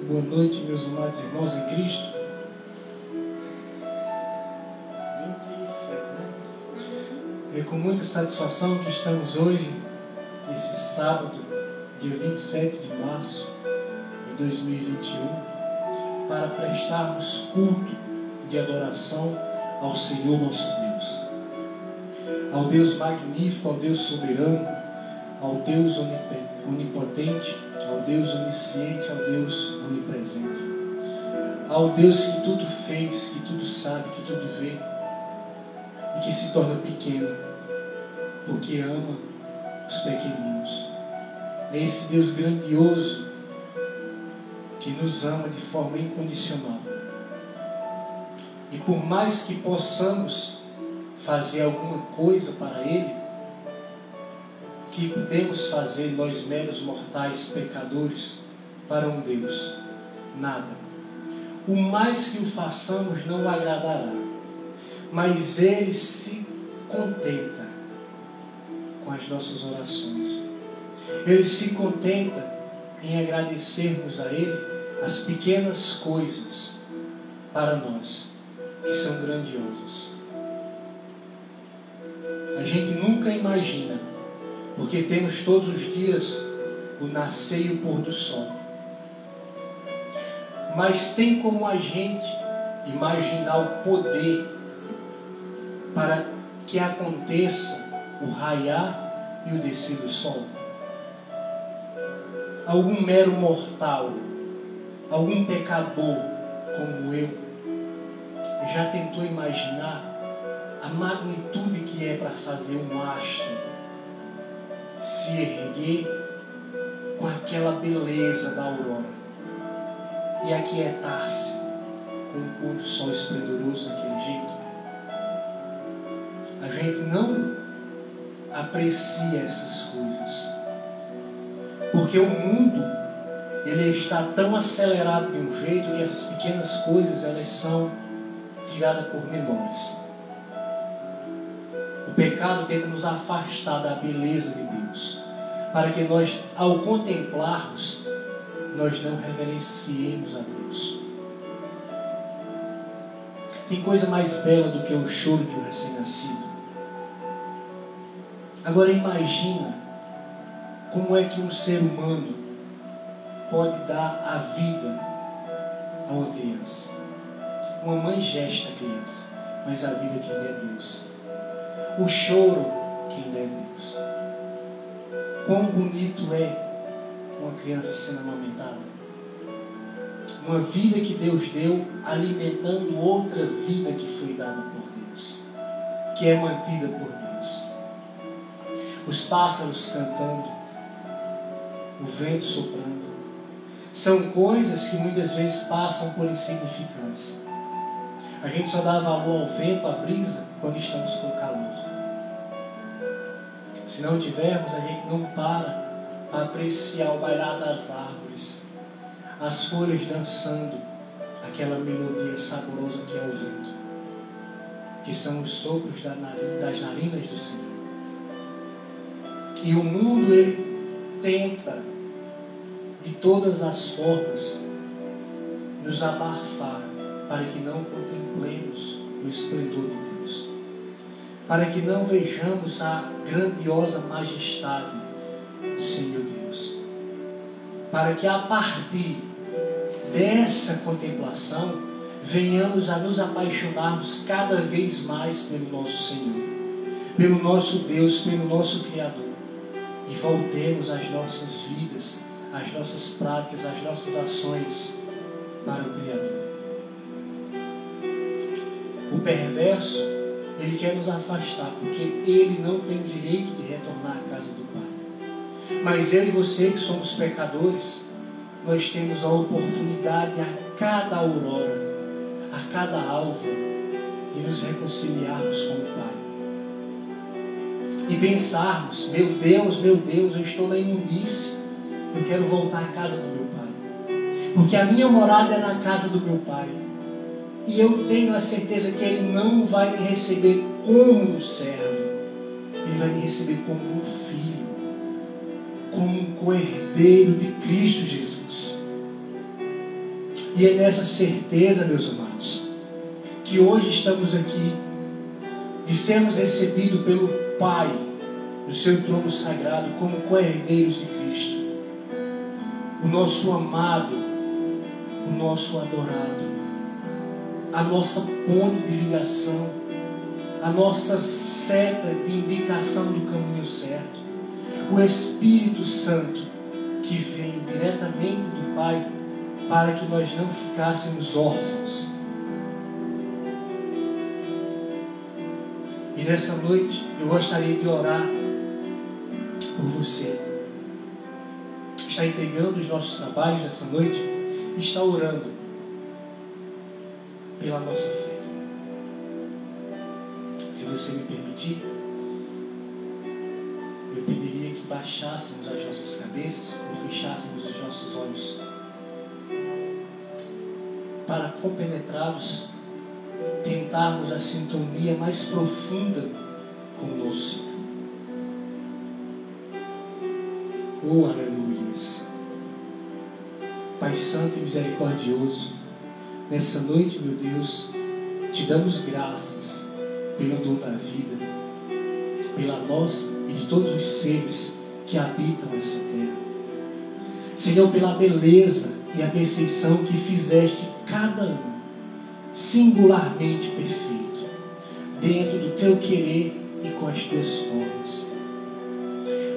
Boa noite, meus amados irmãos em Cristo. 27, né? É com muita satisfação que estamos hoje, nesse sábado, dia 27 de março de 2021, para prestarmos culto de adoração ao Senhor nosso Deus. Ao Deus magnífico, ao Deus soberano, ao Deus onipotente, ao Deus onisciente, ao Deus onipresente, ao Deus que tudo fez, que tudo sabe, que tudo vê e que se torna pequeno porque ama os pequeninos. É esse Deus grandioso que nos ama de forma incondicional. E por mais que possamos fazer alguma coisa para Ele, que podemos fazer nós meros mortais pecadores para um Deus? Nada. O mais que o façamos não o agradará, mas Ele se contenta com as nossas orações. Ele se contenta em agradecermos a Ele as pequenas coisas para nós, que são grandiosas. A gente nunca imagina, porque temos todos os dias o nascer e o pôr do sol. Mas tem como a gente imaginar o poder para que aconteça o raiar e o descer do sol? Algum mero mortal, algum pecador como eu, já tentou imaginar a magnitude que é para fazer um astro se erguer com aquela beleza da aurora e aquietar-se com o pôr do sol esplendoroso daquele jeito? A gente não aprecia essas coisas, porque o mundo ele está tão acelerado de um jeito que essas pequenas coisas elas são tiradas por menores. O pecado tenta nos afastar da beleza de Deus, para que nós, ao contemplarmos, nós não reverenciemos a Deus. Tem coisa mais bela do que o choro de um recém-nascido. Agora imagina como é que um ser humano pode dar a vida a uma criança. Uma mãe gesta a criança, mas a vida quem é Deus. O choro, quem é Deus. Quão bonito é uma criança sendo amamentada. Uma vida que Deus deu, alimentando outra vida que foi dada por Deus, que é mantida por Deus. Os pássaros cantando, o vento soprando, são coisas que muitas vezes passam por insignificância. A gente só dá valor ao vento, à brisa, quando estamos com calor. Se não tivermos, a gente não para apreciar o bailar das árvores, as folhas dançando aquela melodia saborosa que é o vento, que são os sopros das narinas do Senhor. E o mundo, ele tenta, de todas as formas, nos abafar, para que não contemplemos o esplendor de Deus, para que não vejamos a grandiosa majestade do Senhor Deus, para que a partir dessa contemplação venhamos a nos apaixonarmos cada vez mais pelo nosso Senhor, pelo nosso Deus, pelo nosso Criador, e voltemos as nossas vidas, as nossas práticas, as nossas ações para o Criador. O perverso, ele quer nos afastar, porque ele não tem o direito de retornar à casa do Pai. Mas eu e você, que somos pecadores, nós temos a oportunidade a cada aurora, a cada alva, de nos reconciliarmos com o Pai. E pensarmos, meu Deus, eu estou na imundície, eu quero voltar à casa do meu Pai. Porque a minha morada é na casa do meu Pai. E eu tenho a certeza que Ele não vai me receber como um servo. Ele vai me receber como um filho, como um co-herdeiro de Cristo Jesus. E é nessa certeza, meus amados, que hoje estamos aqui, de sermos recebidos pelo Pai no seu trono sagrado como co-herdeiros de Cristo, o nosso amado, o nosso adorado, a nossa ponte de ligação, a nossa seta de indicação do caminho certo, o Espírito Santo que vem diretamente do Pai para que nós não ficássemos órfãos. E nessa noite eu gostaria de orar por você que está entregando os nossos trabalhos nessa noite e está orando pela nossa fé. Se você me permitir, eu pediria que baixássemos as nossas cabeças ou fechássemos os nossos olhos para, compenetrados, tentarmos a sintonia mais profunda com o nosso Senhor. Oh, aleluias! Pai Santo e Misericordioso, nessa noite, meu Deus, te damos graças pelo dom da vida, pela nossa e de todos os seres que habitam essa terra. Senhor, pela beleza e a perfeição que fizeste cada um singularmente perfeito, dentro do teu querer e com as tuas formas.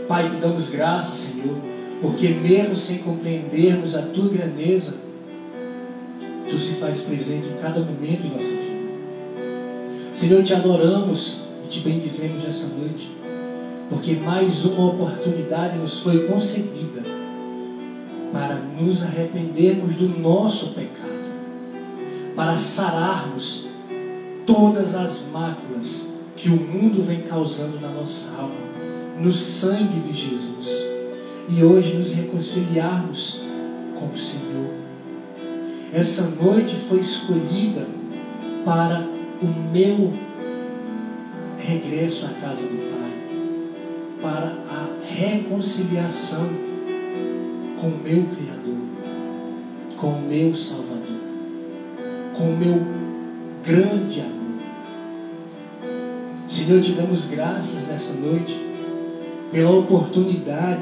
Pai, te damos graças, Senhor, porque mesmo sem compreendermos a tua grandeza, tu se faz presente em cada momento de nossa vida. Senhor, te adoramos e te bendizemos nessa noite, porque mais uma oportunidade nos foi concedida para nos arrependermos do nosso pecado, para sararmos todas as máculas que o mundo vem causando na nossa alma, no sangue de Jesus, e hoje nos reconciliarmos com o Senhor. Essa noite foi escolhida para o meu regresso à casa do Pai, para a reconciliação com o meu Criador, com o meu Salvador, com o meu grande amor. Senhor, te damos graças nessa noite pela oportunidade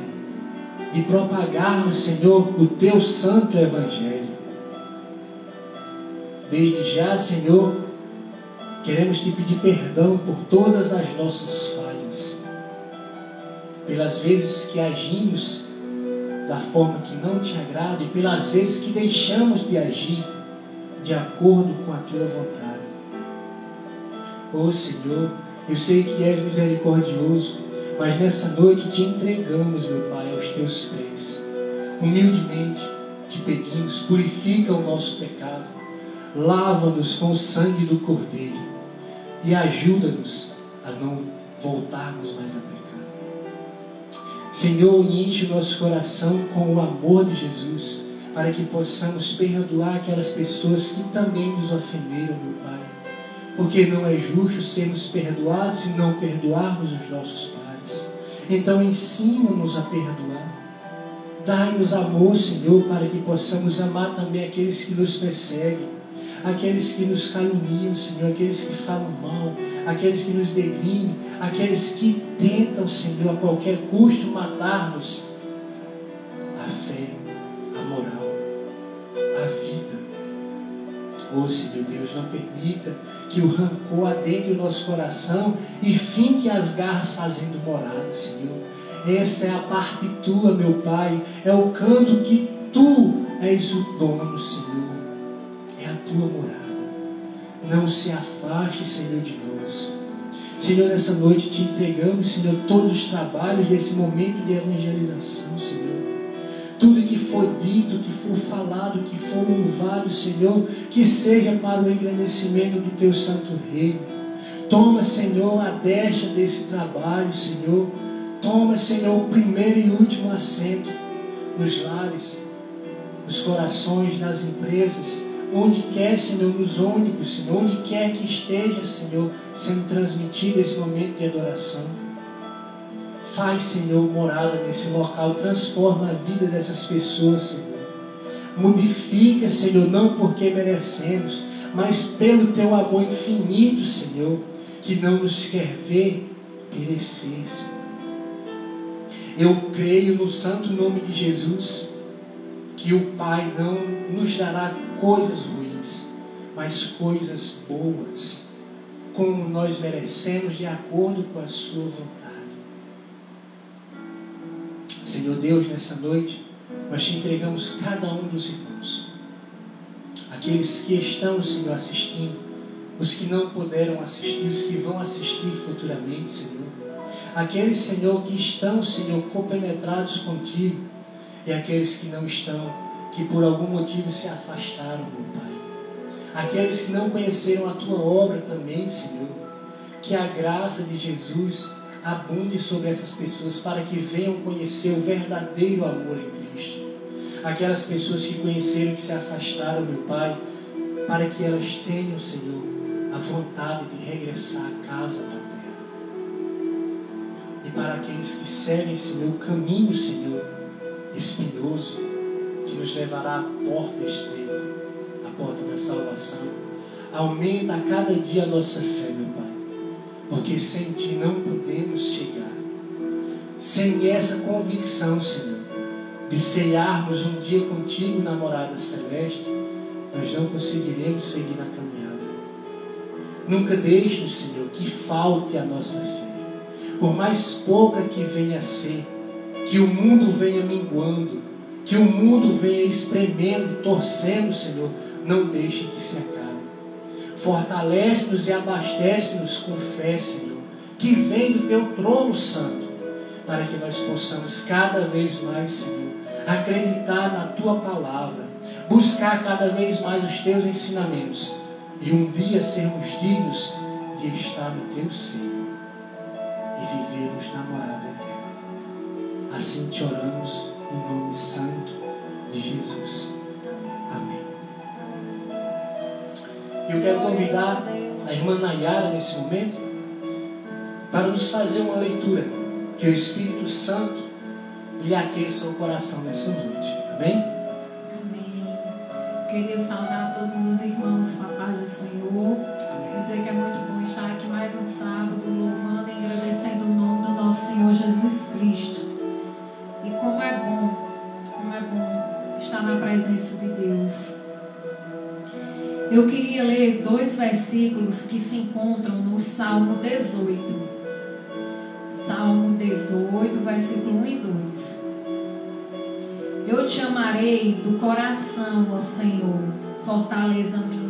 de propagarmos, Senhor, o teu santo Evangelho. Desde já, Senhor, queremos te pedir perdão por todas as nossas falhas, pelas vezes que agimos da forma que não te agrada e pelas vezes que deixamos de agir de acordo com a tua vontade. Oh Senhor, eu sei que és misericordioso, mas nessa noite te entregamos, meu Pai, aos teus pés. Humildemente te pedimos, purifica o nosso pecado, lava-nos com o sangue do Cordeiro e ajuda-nos a não voltarmos mais a pecar. Senhor, enche o nosso coração com o amor de Jesus, para que possamos perdoar aquelas pessoas que também nos ofenderam, meu Pai. Porque não é justo sermos perdoados e não perdoarmos os nossos pais. Então ensina-nos a perdoar. Dai-nos amor, Senhor, para que possamos amar também aqueles que nos perseguem, aqueles que nos caluniam, Senhor, aqueles que falam mal, aqueles que nos degridem, aqueles que tentam, Senhor, a qualquer custo matar-nos a fé, a moral, a vida. Oh, Senhor Deus, não permita que o rancor adentre o nosso coração e finque as garras fazendo morada, Senhor. Essa é a parte tua, meu Pai, é o canto que tu és o dono, Senhor. É a tua morada. Não se afaste, Senhor, de nós. Senhor, nessa noite te entregamos, Senhor, todos os trabalhos desse momento de evangelização, Senhor. Tudo que for dito, que for falado, que for louvado, Senhor, que seja para o engrandecimento do teu santo reino. Toma, Senhor, a deixa desse trabalho, Senhor. Toma, Senhor, o primeiro e último assento nos lares, nos corações, nas empresas, onde quer, Senhor, nos ônibus, Senhor, onde quer que esteja, Senhor, sendo transmitido esse momento de adoração. Faz, Senhor, morada nesse local, transforma a vida dessas pessoas, Senhor. Modifica, Senhor, não porque merecemos, mas pelo Teu amor infinito, Senhor, que não nos quer ver perecer, Senhor. Eu creio no santo nome de Jesus, que o Pai não nos dará coisas ruins, mas coisas boas, como nós merecemos, de acordo com a Sua vontade. Senhor Deus, nessa noite, nós te entregamos cada um dos irmãos, aqueles que estão, Senhor, assistindo, os que não puderam assistir, os que vão assistir futuramente, Senhor. Aqueles, Senhor, que estão, Senhor, compenetrados contigo, e aqueles que não estão, que por algum motivo se afastaram, meu Pai. Aqueles que não conheceram a Tua obra também, Senhor. Que a graça de Jesus abunde sobre essas pessoas, para que venham conhecer o verdadeiro amor em Cristo. Aquelas pessoas que conheceram, que se afastaram, meu Pai, para que elas tenham, Senhor, a vontade de regressar à casa paterna. E para aqueles que seguem, Senhor, o caminho, Senhor, espinhoso, que nos levará à porta estreita, à porta da salvação. Aumenta a cada dia a nossa fé, meu Pai, porque sem Ti não podemos chegar. Sem essa convicção, Senhor, de ceiarmos um dia contigo na morada celeste, nós não conseguiremos seguir na caminhada. Nunca deixe, Senhor, que falte a nossa fé. Por mais pouca que venha a ser, que o mundo venha minguando, que o mundo venha espremendo, torcendo, Senhor, não deixe que se acabe. Fortalece-nos e abastece-nos com fé, Senhor, que vem do Teu trono santo, para que nós possamos cada vez mais, Senhor, acreditar na Tua palavra, buscar cada vez mais os Teus ensinamentos e um dia sermos dignos de estar no Teu seio e vivermos na morada eterna. Assim te oramos no nome santo de Jesus. Amém. Eu quero convidar a irmã Nayara nesse momento para nos fazer uma leitura, que o Espírito Santo lhe aqueça o coração nessa noite. Amém? Amém. Queria saudar todos os irmãos com a paz do Senhor. Dizer que é muito bom estar aqui mais um sábado, louvando e agradecendo o nome do nosso Senhor Jesus Cristo. E como é bom estar na presença de Deus. Eu queria ler 2 versículos que se encontram no Salmo 18. Salmo 18, versículo 1 e 2. Eu te amarei do coração, ó Senhor, fortaleza minha.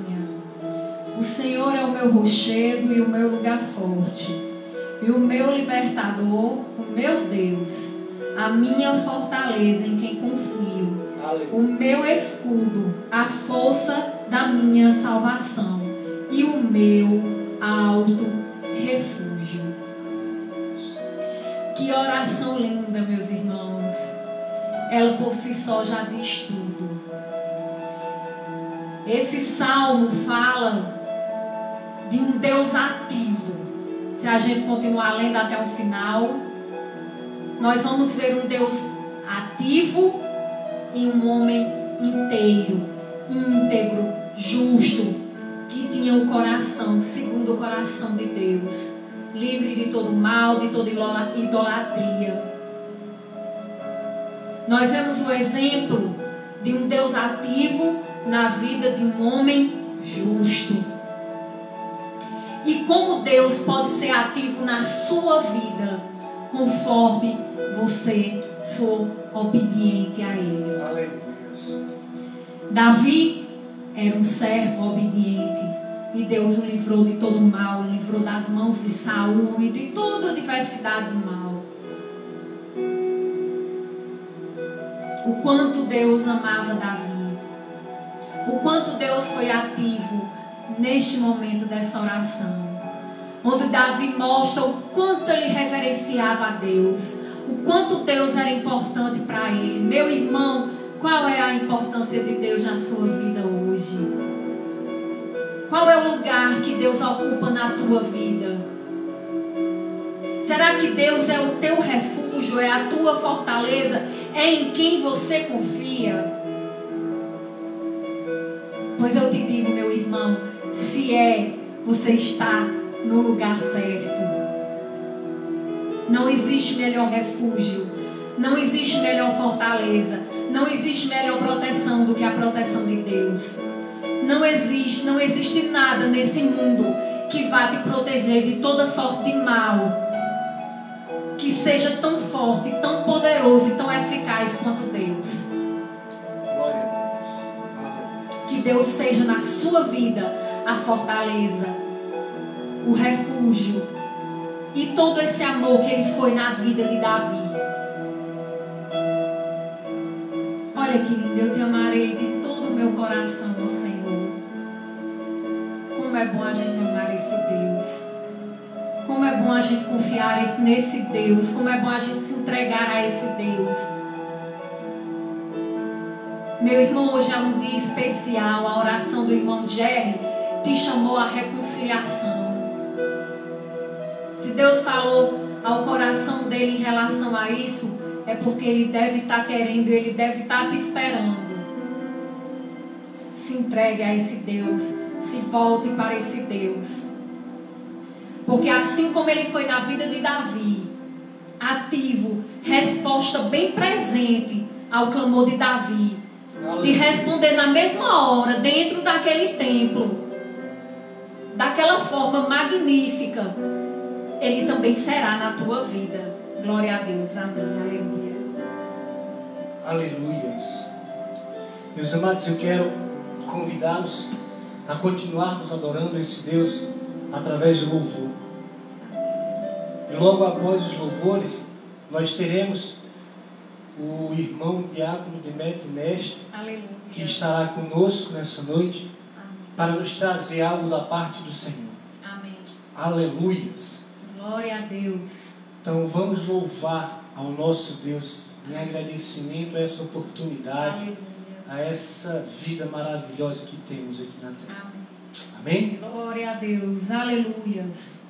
O Senhor é o meu rochedo e o meu lugar forte, e o meu libertador, o meu Deus, a minha fortaleza em quem confio, o meu escudo, a força da minha salvação e o meu alto refúgio. Que oração linda, meus irmãos. Ela por si só já diz tudo. Esse salmo fala de um Deus ativo. Se a gente continuar lendo até o final, nós vamos ver um Deus ativo e um homem inteiro, íntegro, justo, que tinha um coração segundo o coração de Deus, livre de todo mal, de toda idolatria. Nós vemos o exemplo de um Deus ativo na vida de um homem justo. E como Deus pode ser ativo na sua vida, conforme você for obediente a Ele. Aleluia. Davi era um servo obediente, e Deus o livrou de todo o mal, o livrou das mãos de Saul e de toda a diversidade do mal. O quanto Deus amava Davi, o quanto Deus foi ativo neste momento dessa oração, onde Davi mostra o quanto ele reverenciava a Deus, o quanto Deus era importante para ele. Meu irmão, qual é a importância de Deus na sua vida hoje? Qual é o lugar que Deus ocupa na tua vida? Será que Deus é o teu refúgio, é a tua fortaleza, é em quem você confia? Pois eu te digo, meu irmão, se é, você está no lugar certo. Não existe melhor refúgio, não existe melhor fortaleza, não existe melhor proteção do que a proteção de Deus. Não existe nada nesse mundo que vá te proteger de toda sorte de mal, que seja tão forte, tão poderoso e tão eficaz quanto Deus. Que Deus seja na sua vida a fortaleza, o refúgio e todo esse amor que Ele foi na vida de Davi. Olha que lindo, eu te amarei de todo o meu coração, ó Senhor. Como é bom a gente amar esse Deus. Como é bom a gente confiar nesse Deus. Como é bom a gente se entregar a esse Deus. Meu irmão, hoje é um dia especial. A oração do irmão Jerry te chamou à reconciliação. Se Deus falou ao coração dele em relação a isso, é porque Ele deve estar querendo, Ele deve estar te esperando. Se entregue a esse Deus. Se volte para esse Deus. Porque assim como Ele foi na vida de Davi, ativo, resposta bem presente ao clamor de Davi, de responder na mesma hora, dentro daquele templo, daquela forma magnífica, Ele também será na tua vida. Glória a Deus. Amém. Aleluia. Aleluias. Meus amados, eu quero convidá-los a continuarmos adorando esse Deus através do louvor. E logo após os louvores, nós teremos o irmão diácono Demétrio Mestre, Aleluia, que estará conosco nessa noite, amém, para nos trazer algo da parte do Senhor. amém. Aleluias. Glória a Deus. Então vamos louvar ao nosso Deus em agradecimento a essa oportunidade, Aleluia. a essa vida maravilhosa que temos aqui na terra. Amém. Amém? Glória a Deus. Aleluias.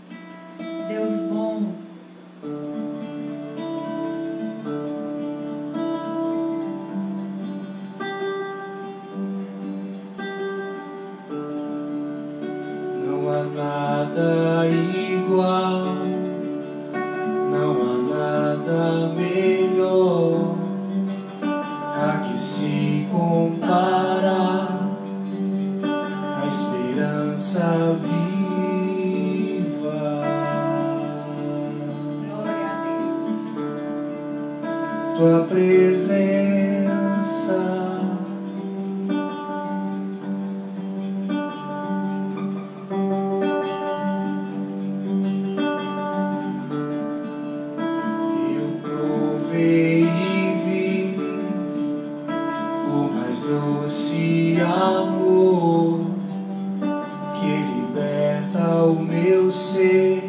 Deus bom. Não há nada igual, não há nada melhor a que se compara a esperança viva. Glória a Deus. Tua presença eu provei e vi o mais doce amor que liberta o meu ser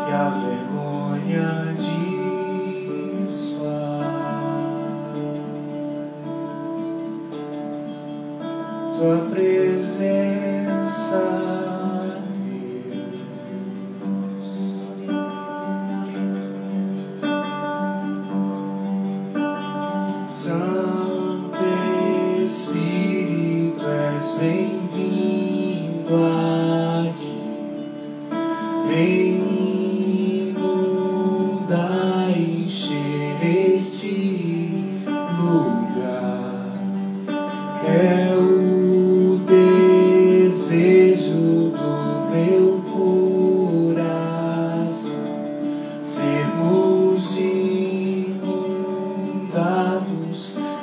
e a vergonha desfaz. Tua presença, Santo Espírito, és bem-vindo aqui. Vem inundar e encher este lugar. É o desejo do meu coração sermos inundados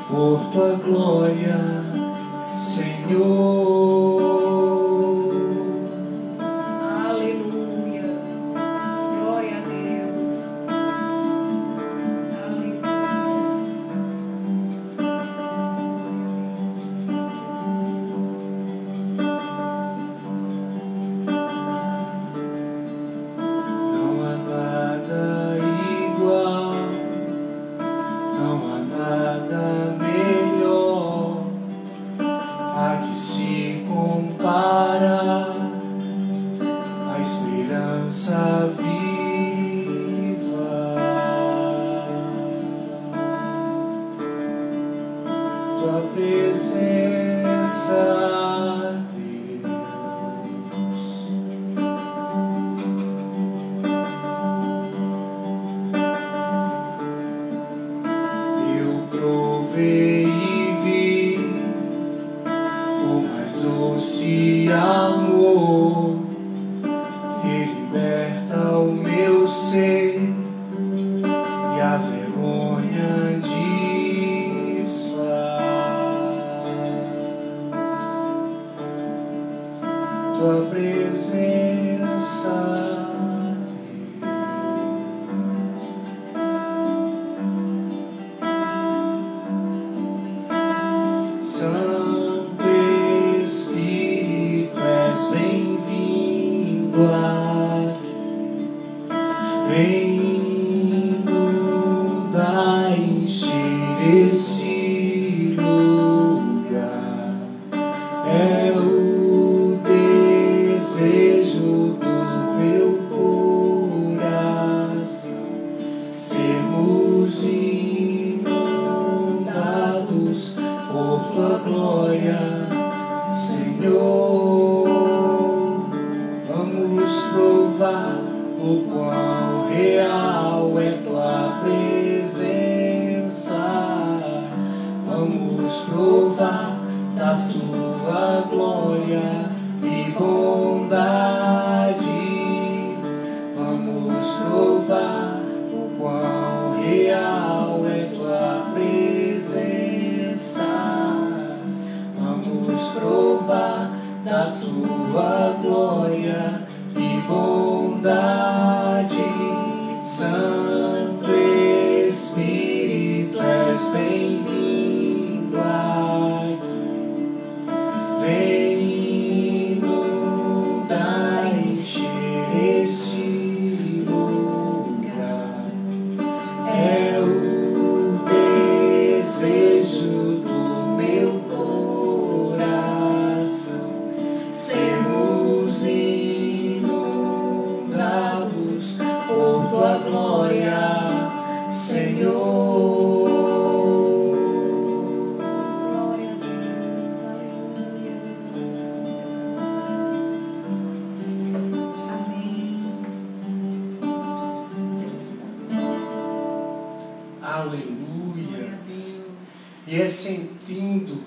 por tua glória, Senhor. Aleluia. Glória a Deus. Aleluia. Não há nada igual, não há nada melhor a que se compara a esperança viva. Tua presença Vem inundar, encher esse lugar. É o desejo do meu coração. Sermos inundados por tua glória, Senhor. Vamos provar o quão real é tua presença. Vamos provar da tua glória e bondade. Vamos provar o quão real é tua presença. Vamos provar da tua glória e bondade. Santo Espírito, és bem-vindo aqui. Vem inundar, encher esse lugar. É o desejo do meu coração. Sermos inundados por tua glória, Senhor. Glória a Deus, aleluia. Amém. Aleluia. Glória a Deus. E é sentindo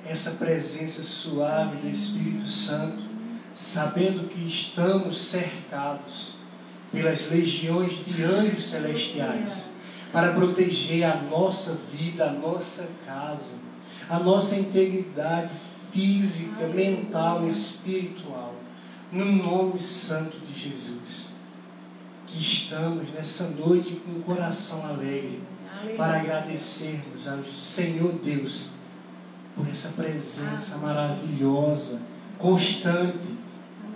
essa presença suave do Espírito Santo, sabendo que estamos cercados pelas legiões de anjos celestiais para proteger a nossa vida, a nossa casa, a nossa integridade física, mental e espiritual, no nome santo de Jesus. Que estamos nessa noite com o coração alegre para agradecermos ao Senhor Deus por essa presença maravilhosa, constante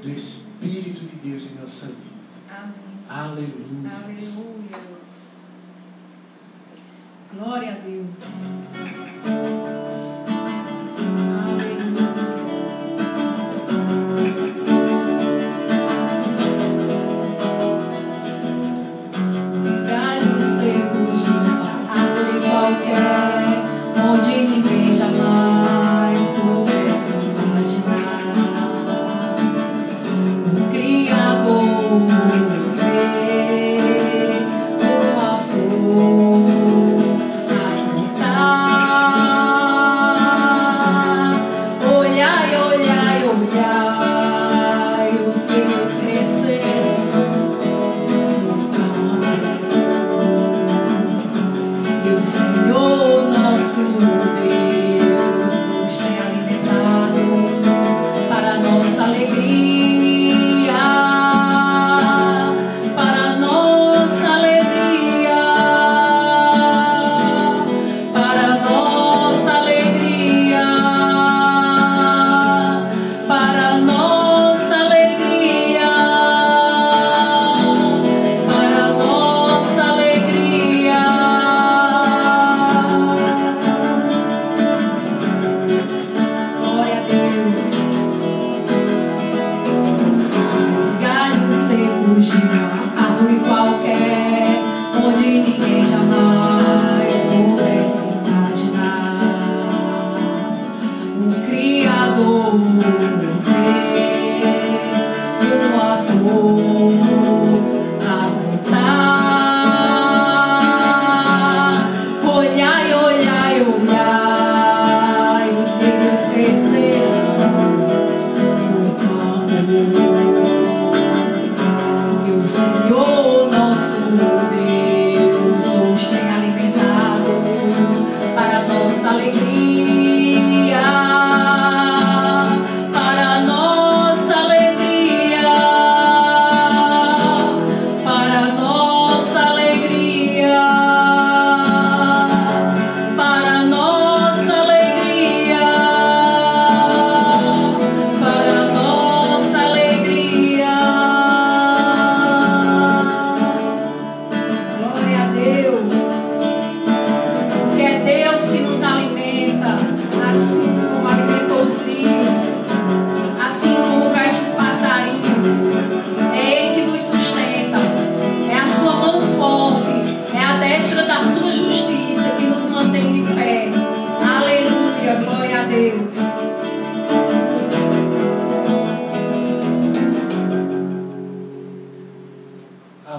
do Espírito de Deus em nossa vida. Amém. Aleluia. Aleluia. Glória a Deus. Nos galhos secos de uma árvore qualquer, onde ninguém jamais pudesse imaginar, o Criador veio uma flor a brotar.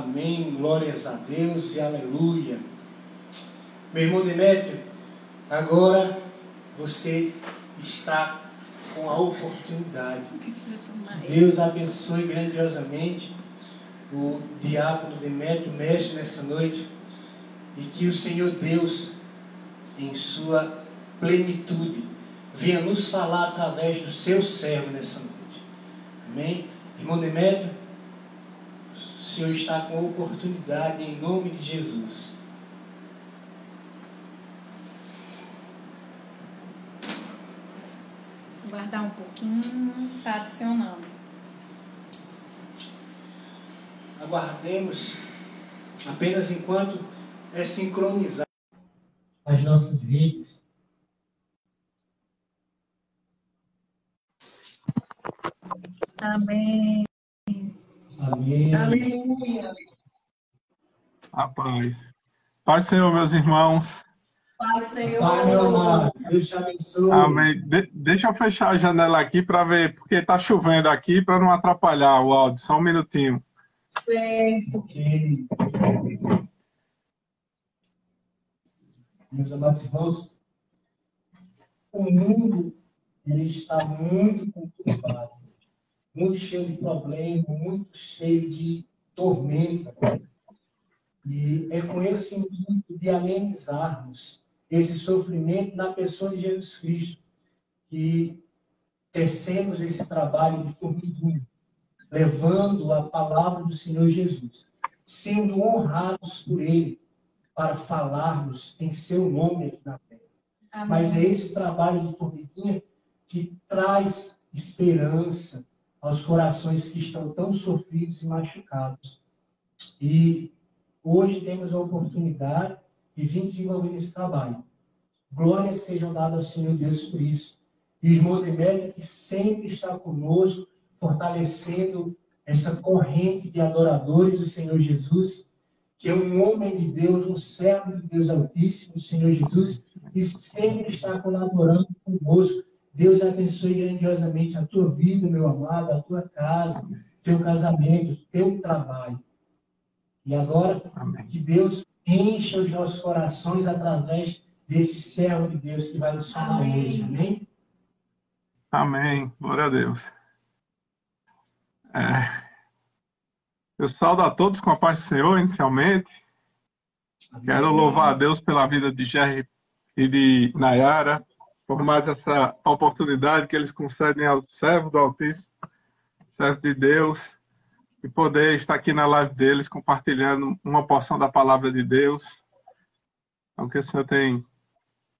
Amém. Glórias a Deus e aleluia. Meu irmão Demétrio, agora você está com a oportunidade. Que Deus abençoe grandiosamente o diácono Demétrio, mestre nessa noite, e que o Senhor Deus, em sua plenitude, venha nos falar através do seu servo nessa noite. Amém? Irmão Demétrio, o Senhor está com a oportunidade em nome de Jesus. Guardar um pouquinho, está adicionando. Aguardemos apenas enquanto é sincronizar as nossas redes. Amém. Amém. Aleluia. Rapaz. Pai Senhor, meus irmãos. Pai, Senhor. Pai, meu amado, Deus te abençoe. Amém. Deixa eu fechar a janela aqui para ver, porque está chovendo aqui, para não atrapalhar o áudio. Só um minutinho. Certo. Ok. Meus amados irmãos, o mundo ele está muito conturbado, muito cheio de problemas, muito cheio de tormenta. E é com esse intuito de amenizarmos esse sofrimento na pessoa de Jesus Cristo que tecemos esse trabalho de formiguinha, levando a palavra do Senhor Jesus, sendo honrados por Ele, para falarmos em seu nome aqui na terra. Amém. Mas é esse trabalho de formiguinha que traz esperança aos corações que estão tão sofridos e machucados. E hoje temos a oportunidade de vir desenvolver esse trabalho. Glórias sejam dadas ao Senhor Deus por isso. E o irmão Demétrio, que sempre está conosco, fortalecendo essa corrente de adoradores do Senhor Jesus, que é um homem de Deus, um servo de Deus Altíssimo, o Senhor Jesus, que sempre está colaborando conosco. Deus abençoe grandiosamente a tua vida, meu amado, a tua casa, teu casamento, teu trabalho. E agora, amém, que Deus encha os nossos corações através desse servo de Deus que vai nos falar hoje. Amém? Amém. Glória a Deus. Eu saúdo a todos com a paz do Senhor, inicialmente. Amém. Quero louvar a Deus pela vida de Jerry e de Nayara, por mais essa oportunidade que eles concedem ao servo do Altíssimo, servo de Deus, e poder estar aqui na live deles, compartilhando uma porção da palavra de Deus, o que o Senhor tem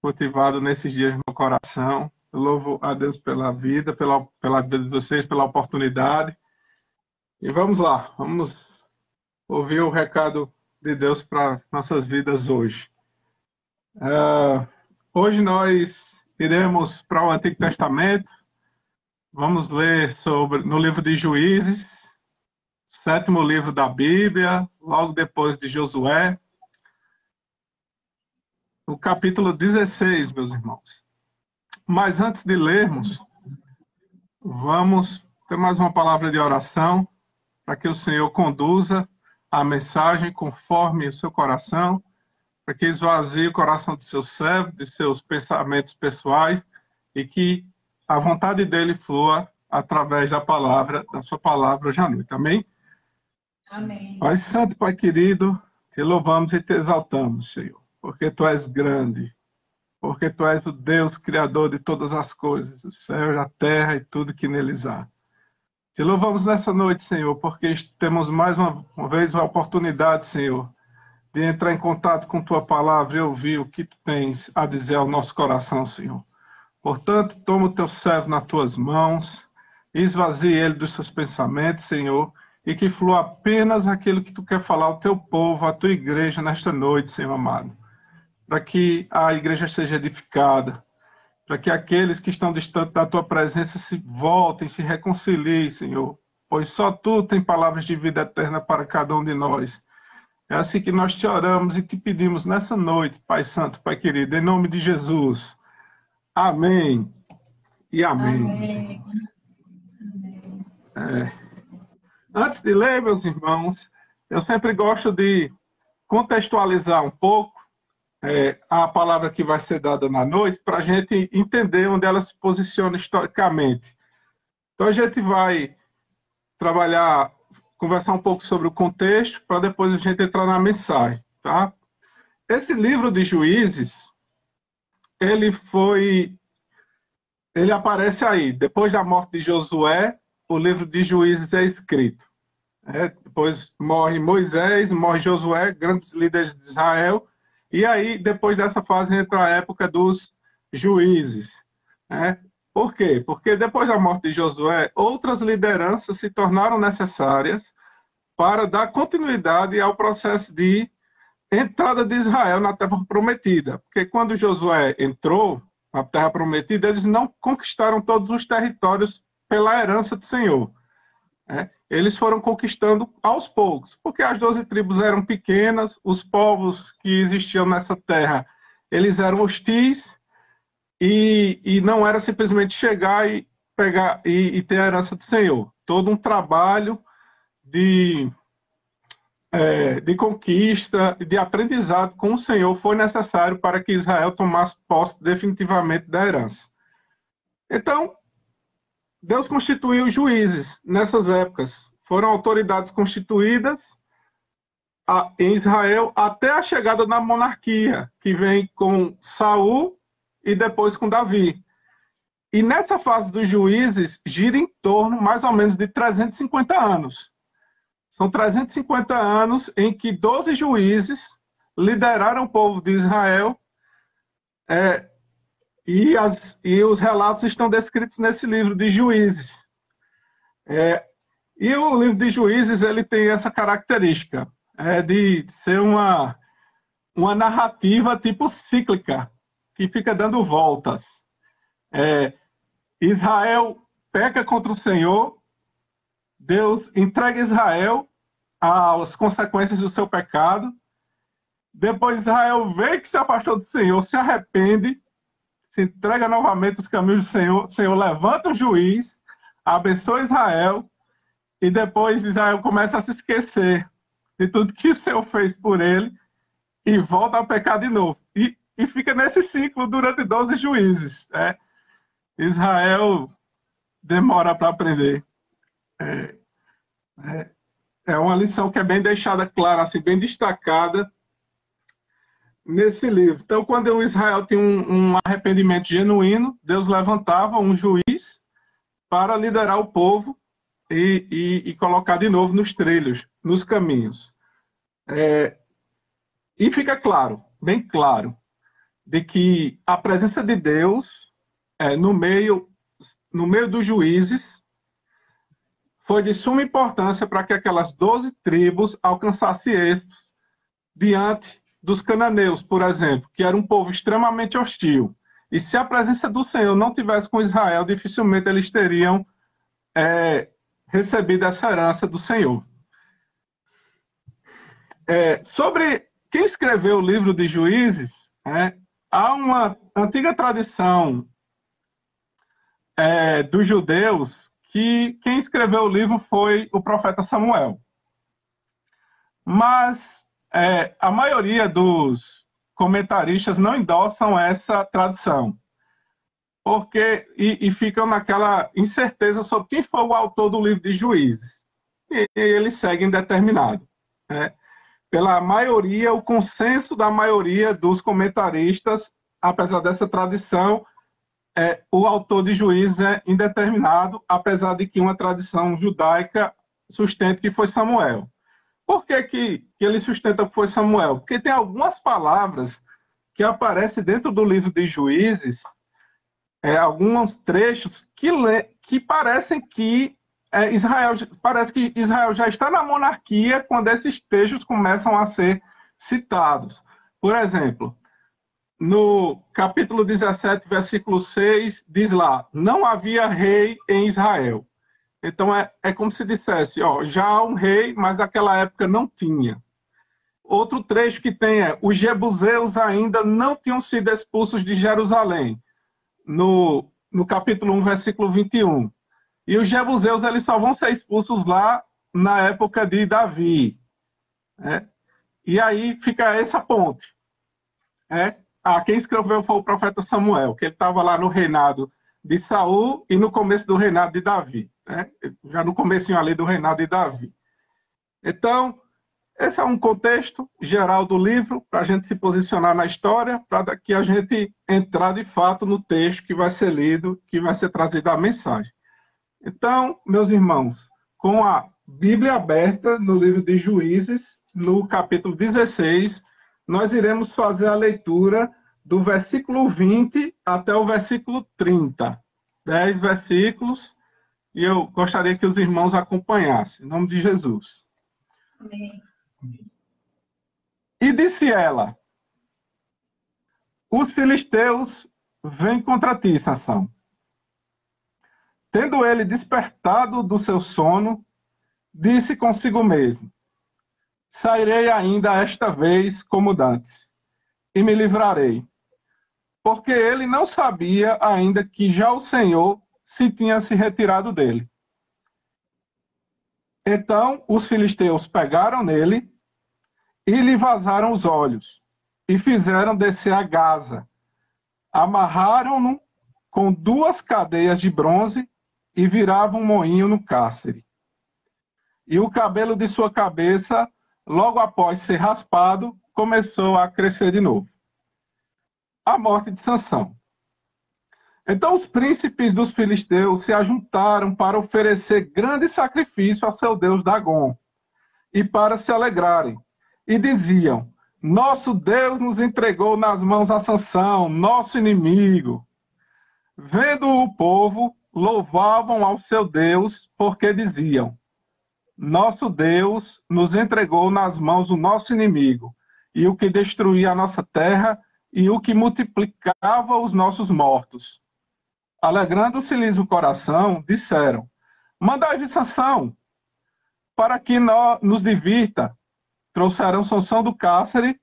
cultivado nesses dias no meu coração. Eu louvo a Deus pela vida, pela vida de vocês, pela oportunidade. E vamos lá, vamos ouvir o recado de Deus para nossas vidas hoje. Hoje nós iremos para o Antigo Testamento, vamos ler no livro de Juízes, 7º livro da Bíblia, logo depois de Josué, no capítulo 16, meus irmãos. Mas antes de lermos, vamos ter mais uma palavra de oração, para que o Senhor conduza a mensagem conforme o seu coração, para que esvazie o coração do seu servo, de seus pensamentos pessoais, e que a vontade dele flua através da sua palavra hoje à noite. Amém? Amém. Pai Santo, Pai querido, te louvamos e te exaltamos, Senhor, porque tu és grande, porque tu és o Deus criador de todas as coisas, o céu, a terra e tudo que neles há. Te louvamos nessa noite, Senhor, porque temos mais uma vez a oportunidade, Senhor, de entrar em contato com tua palavra e ouvir o que tu tens a dizer ao nosso coração, Senhor. Portanto, toma o teu servo nas tuas mãos, esvazie ele dos seus pensamentos, Senhor, e que flua apenas aquilo que tu quer falar ao teu povo, à tua igreja nesta noite, Senhor amado. Para que a igreja seja edificada, para que aqueles que estão distantes da tua presença se voltem, se reconciliem, Senhor, pois só tu tem palavras de vida eterna para cada um de nós. É assim que nós te oramos e te pedimos nessa noite, Pai Santo, Pai querido, em nome de Jesus. Amém e amém. Amém. Antes de ler, meus irmãos, Eu sempre gosto de contextualizar um pouco a palavra que vai ser dada na noite para a gente entender onde ela se posiciona historicamente. Então a gente vai trabalhar, conversar um pouco sobre o contexto para depois a gente entrar na mensagem, tá? Esse livro de Juízes, ele aparece aí, depois da morte de Josué, o livro de Juízes é escrito. Depois morre Moisés, morre Josué, grandes líderes de Israel, e aí, depois dessa fase, entra a época dos juízes. Por quê? Porque depois da morte de Josué, outras lideranças se tornaram necessárias para dar continuidade ao processo de entrada de Israel na Terra Prometida. Porque quando Josué entrou na Terra Prometida, eles não conquistaram todos os territórios pela herança do Senhor. Eles foram conquistando aos poucos, porque as 12 tribos eram pequenas, os povos que existiam nessa terra, eles eram hostis, e não era simplesmente chegar e pegar e ter a herança do Senhor. Todo um trabalho de conquista, de aprendizado com o Senhor foi necessário para que Israel tomasse posse definitivamente da herança. Então, Deus constituiu juízes nessas épocas. Foram autoridades constituídas em Israel até a chegada da monarquia, que vem com Saul e depois com Davi. E nessa fase dos juízes, gira em torno mais ou menos de 350 anos. São 350 anos em que 12 juízes lideraram o povo de Israel, e os relatos estão descritos nesse livro de Juízes. E o livro de Juízes, ele tem essa característica, de ser uma narrativa tipo cíclica, que fica dando voltas. Israel peca contra o Senhor, Deus entrega Israel às consequências do seu pecado, depois Israel vê que se afastou do Senhor, se arrepende, se entrega novamente os caminhos do Senhor, o Senhor levanta o juiz, abençoa Israel, e depois Israel começa a se esquecer de tudo que o Senhor fez por ele e volta a pecar de novo. E fica nesse ciclo durante 12 juízes. Israel demora para aprender. É uma lição que é bem deixada clara, assim, bem destacada nesse livro. Então, quando o Israel tinha um arrependimento genuíno, Deus levantava um juiz para liderar o povo e colocar de novo nos trilhos, nos caminhos. E fica claro, bem claro, de que a presença de Deus no meio dos juízes foi de suma importância para que aquelas 12 tribos alcançassem êxito diante dos cananeus, por exemplo, que era um povo extremamente hostil. E se a presença do Senhor não tivesse com Israel, dificilmente eles teriam recebido essa herança do Senhor. Sobre quem escreveu o livro de Juízes, há uma antiga tradição dos judeus que quem escreveu o livro foi o profeta Samuel. Mas a maioria dos comentaristas não endossam essa tradição, porque e ficam naquela incerteza sobre quem foi o autor do livro de Juízes. E eles seguem determinado. Pela maioria, o consenso da maioria dos comentaristas, apesar dessa tradição, o autor de Juízes é indeterminado, apesar de que uma tradição judaica sustenta que foi Samuel. Por que ele sustenta que foi Samuel? Porque tem algumas palavras que aparecem dentro do livro de Juízes, alguns trechos que parecem que Israel já está na monarquia quando esses textos começam a ser citados. Por exemplo, no capítulo 17, versículo 6, diz lá, não havia rei em Israel. Então é como se dissesse, já há um rei, mas naquela época não tinha. Outro trecho que tem os jebuseus ainda não tinham sido expulsos de Jerusalém, no capítulo 1, versículo 21. E os jebuseus eles só vão ser expulsos lá na época de Davi. E aí fica essa ponte. Quem escreveu foi o profeta Samuel, que ele estava lá no reinado de Saul e no começo do reinado de Davi. Já no comecinho ali do reinado de Davi. Então, esse é um contexto geral do livro, para a gente se posicionar na história, para que a gente entrar de fato no texto que vai ser lido, que vai ser trazida a mensagem. Então, meus irmãos, com a Bíblia aberta no livro de Juízes, no capítulo 16, nós iremos fazer a leitura do versículo 20 até o versículo 30. 10 versículos, e eu gostaria que os irmãos acompanhassem, em nome de Jesus. Amém. E disse ela: os filisteus vêm contra ti, Sansão. Tendo ele despertado do seu sono, disse consigo mesmo: sairei ainda esta vez como dantes, e me livrarei. Porque ele não sabia ainda que já o Senhor se tinha se retirado dele. Então os filisteus pegaram nele e lhe vazaram os olhos, e fizeram descer a Gaza. Amarraram-no com 2 cadeias de bronze e viravam um moinho no cárcere. E o cabelo de sua cabeça, logo após ser raspado, começou a crescer de novo. A morte de Sansão. Então os príncipes dos filisteus se ajuntaram para oferecer grande sacrifício ao seu deus Dagom, e para se alegrarem. E diziam: nosso Deus nos entregou nas mãos a Sansão, nosso inimigo. Vendo o povo, louvavam ao seu Deus, porque diziam: nosso Deus nos entregou nas mãos do nosso inimigo, e o que destruía a nossa terra, e o que multiplicava os nossos mortos. Alegrando-se-lhes o coração, disseram: mandai-vos Sansão, para que nos divirta. Trouxeram Sansão do cárcere,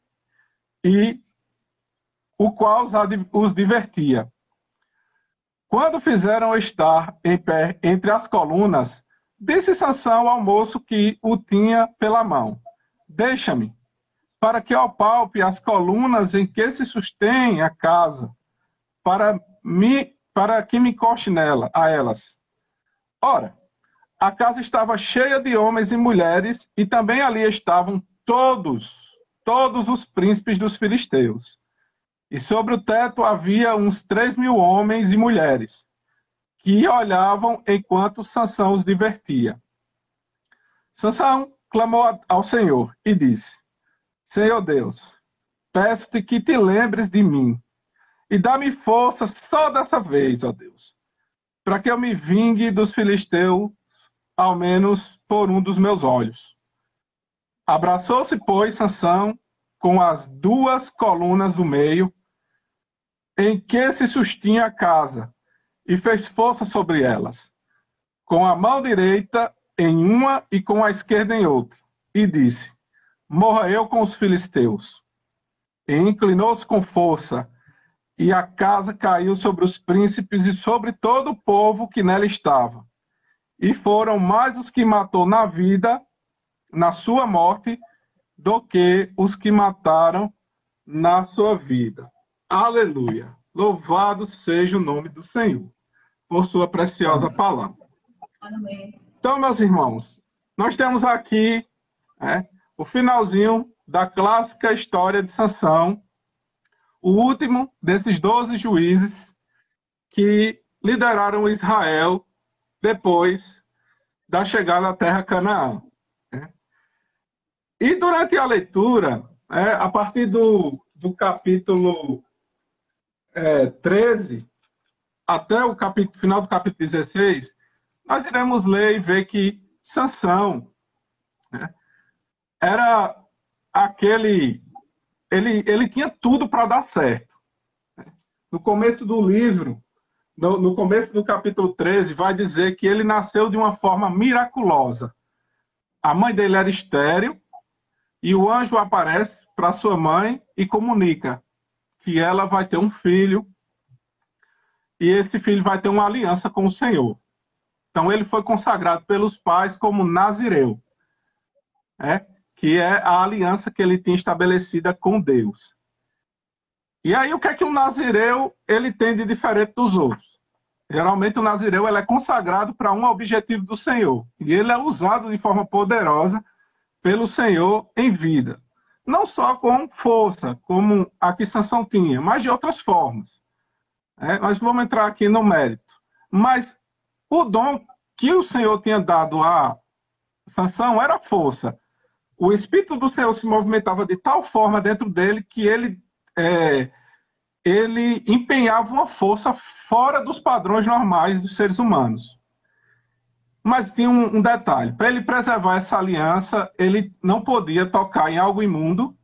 e o qual os divertia. Quando fizeram estar em pé entre as colunas, disse Sansão ao moço que o tinha pela mão: deixa-me, para que eu apalpe as colunas em que se sustém a casa, para que me encoste a elas. Ora, a casa estava cheia de homens e mulheres, e também ali estavam todos os príncipes dos filisteus. E sobre o teto havia uns 3.000 homens e mulheres, que olhavam enquanto Sansão os divertia. Sansão clamou ao Senhor e disse: Senhor Deus, peço-te que te lembres de mim, e dá-me força só dessa vez, ó Deus, para que eu me vingue dos filisteus, ao menos por um dos meus olhos. Abraçou-se, pois, Sansão com as 2 colunas do meio, em que se sustinha a casa, e fez força sobre elas, com a mão direita em uma e com a esquerda em outra, e disse: morra eu com os filisteus. E inclinou-se com força, e a casa caiu sobre os príncipes e sobre todo o povo que nela estava. E foram mais os que matou na vida, na sua morte, do que os que mataram na sua vida. Aleluia! Louvado seja o nome do Senhor, por sua preciosa palavra. Amém. Então, meus irmãos, nós temos aqui o finalzinho da clássica história de Sansão, o último desses 12 juízes que lideraram Israel depois da chegada à terra Canaã. E durante a leitura, a partir do capítulo 13 até o final do capítulo 16, nós iremos ler e ver que Sansão era aquele... Ele tinha tudo para dar certo. No começo do livro, no começo do capítulo 13, vai dizer que ele nasceu de uma forma miraculosa. A mãe dele era estéril, e o anjo aparece para sua mãe e comunica que ela vai ter um filho, e esse filho vai ter uma aliança com o Senhor. Então ele foi consagrado pelos pais como nazireu. que é a aliança que ele tinha estabelecida com Deus. E aí, o que é que o nazireu ele tem de diferente dos outros? Geralmente, o nazireu ele é consagrado para um objetivo do Senhor. E ele é usado de forma poderosa pelo Senhor em vida. Não só com força, como a que Sansão tinha, mas de outras formas. Nós vamos entrar aqui no mérito. Mas o dom que o Senhor tinha dado a Sansão era força. O Espírito do Senhor se movimentava de tal forma dentro dele que ele empenhava uma força fora dos padrões normais dos seres humanos. Mas tinha um detalhe. Para ele preservar essa aliança, ele não podia tocar em algo imundo,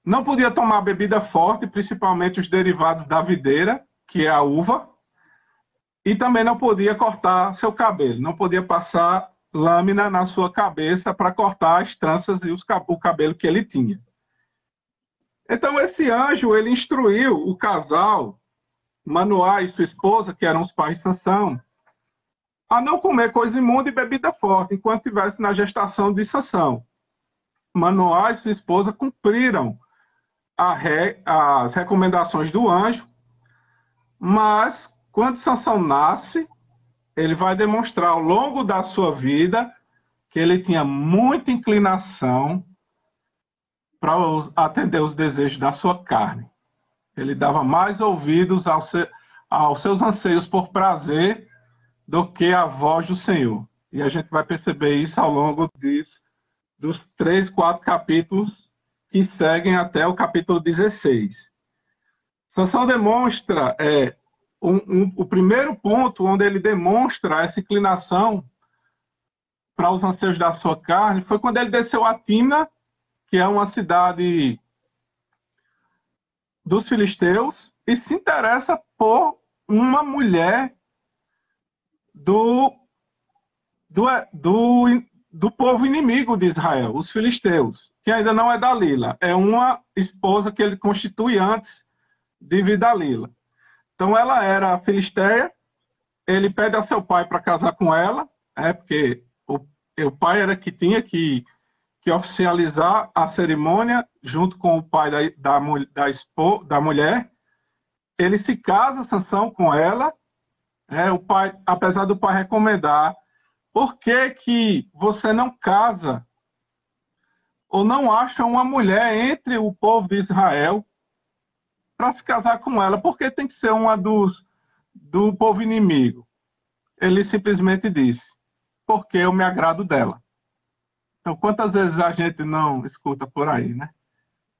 não podia tomar bebida forte, principalmente os derivados da videira, que é a uva, e também não podia cortar seu cabelo, não podia passar lâmina na sua cabeça para cortar as tranças e o cabelo que ele tinha. Então, esse anjo, ele instruiu o casal, Manoá e sua esposa, que eram os pais de Sansão, a não comer coisa imunda e bebida forte, enquanto estivesse na gestação de Sansão. Manoá e sua esposa cumpriram as recomendações do anjo, mas, quando Sansão nasce, ele vai demonstrar ao longo da sua vida que ele tinha muita inclinação para atender os desejos da sua carne. Ele dava mais ouvidos aos seus anseios por prazer do que a voz do Senhor. E a gente vai perceber isso ao longo dos 3, 4 capítulos que seguem até o capítulo 16. Sansão demonstra o primeiro ponto onde ele demonstra essa inclinação para os anseios da sua carne foi quando ele desceu a Timna, que é uma cidade dos filisteus, e se interessa por uma mulher do povo inimigo de Israel, os filisteus, que ainda não é Dalila, é uma esposa que ele constitui antes de Dalila. Então ela era filisteia, ele pede a seu pai para casar com ela, porque o pai era que tinha que oficializar a cerimônia junto com o pai da mulher. Ele se casa, Sansão, com ela. O pai, apesar do pai recomendar, por que você não casa ou não acha uma mulher entre o povo de Israel para se casar com ela? Por que tem que ser uma do povo inimigo? Ele simplesmente disse, porque eu me agrado dela. Então, quantas vezes a gente não escuta por aí, né?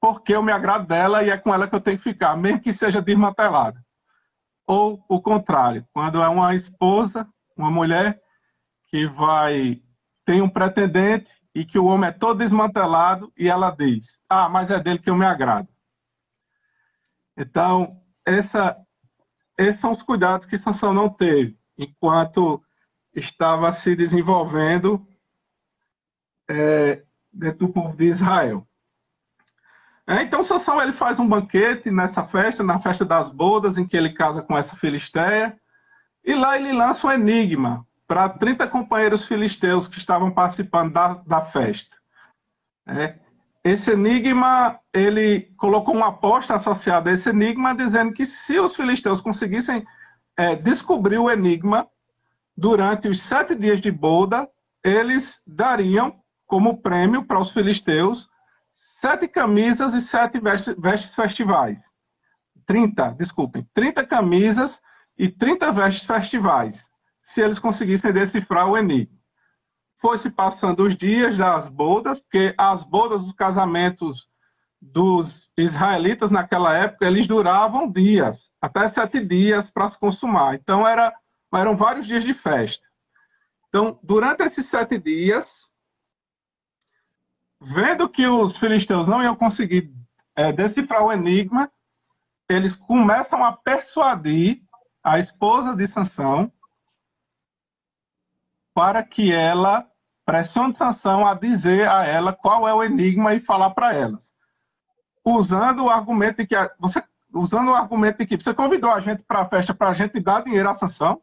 Porque eu me agrado dela e é com ela que eu tenho que ficar, mesmo que seja desmantelada. Ou o contrário, quando é uma esposa, uma mulher que tem um pretendente e que o homem é todo desmantelado e ela diz, mas é dele que eu me agrado. Então, esses são os cuidados que Sansão não teve enquanto estava se desenvolvendo dentro do povo de Israel. Então, Sansão ele faz um banquete nessa festa, na festa das bodas, em que ele casa com essa filisteia, e lá ele lança um enigma para 30 companheiros filisteus que estavam participando da festa. Esse enigma, ele colocou uma aposta associada a esse enigma, dizendo que se os filisteus conseguissem descobrir o enigma durante os 7 dias de boda, eles dariam como prêmio para os filisteus 7 camisas e 7 vestes festivais. 30 camisas e 30 vestes festivais, se eles conseguissem decifrar o enigma. Foi-se passando os dias das bodas, porque as bodas dos casamentos dos israelitas naquela época, eles duravam dias, até 7 dias para se consumar. Então, eram vários dias de festa. Então, durante esses 7 dias, vendo que os filisteus não iam conseguir decifrar o enigma, eles começam a persuadir a esposa de Sansão para que ela pressione Sansão a dizer a ela qual é o enigma e falar para elas. Usando o argumento de que você convidou a gente para a festa para a gente dar dinheiro a Sansão.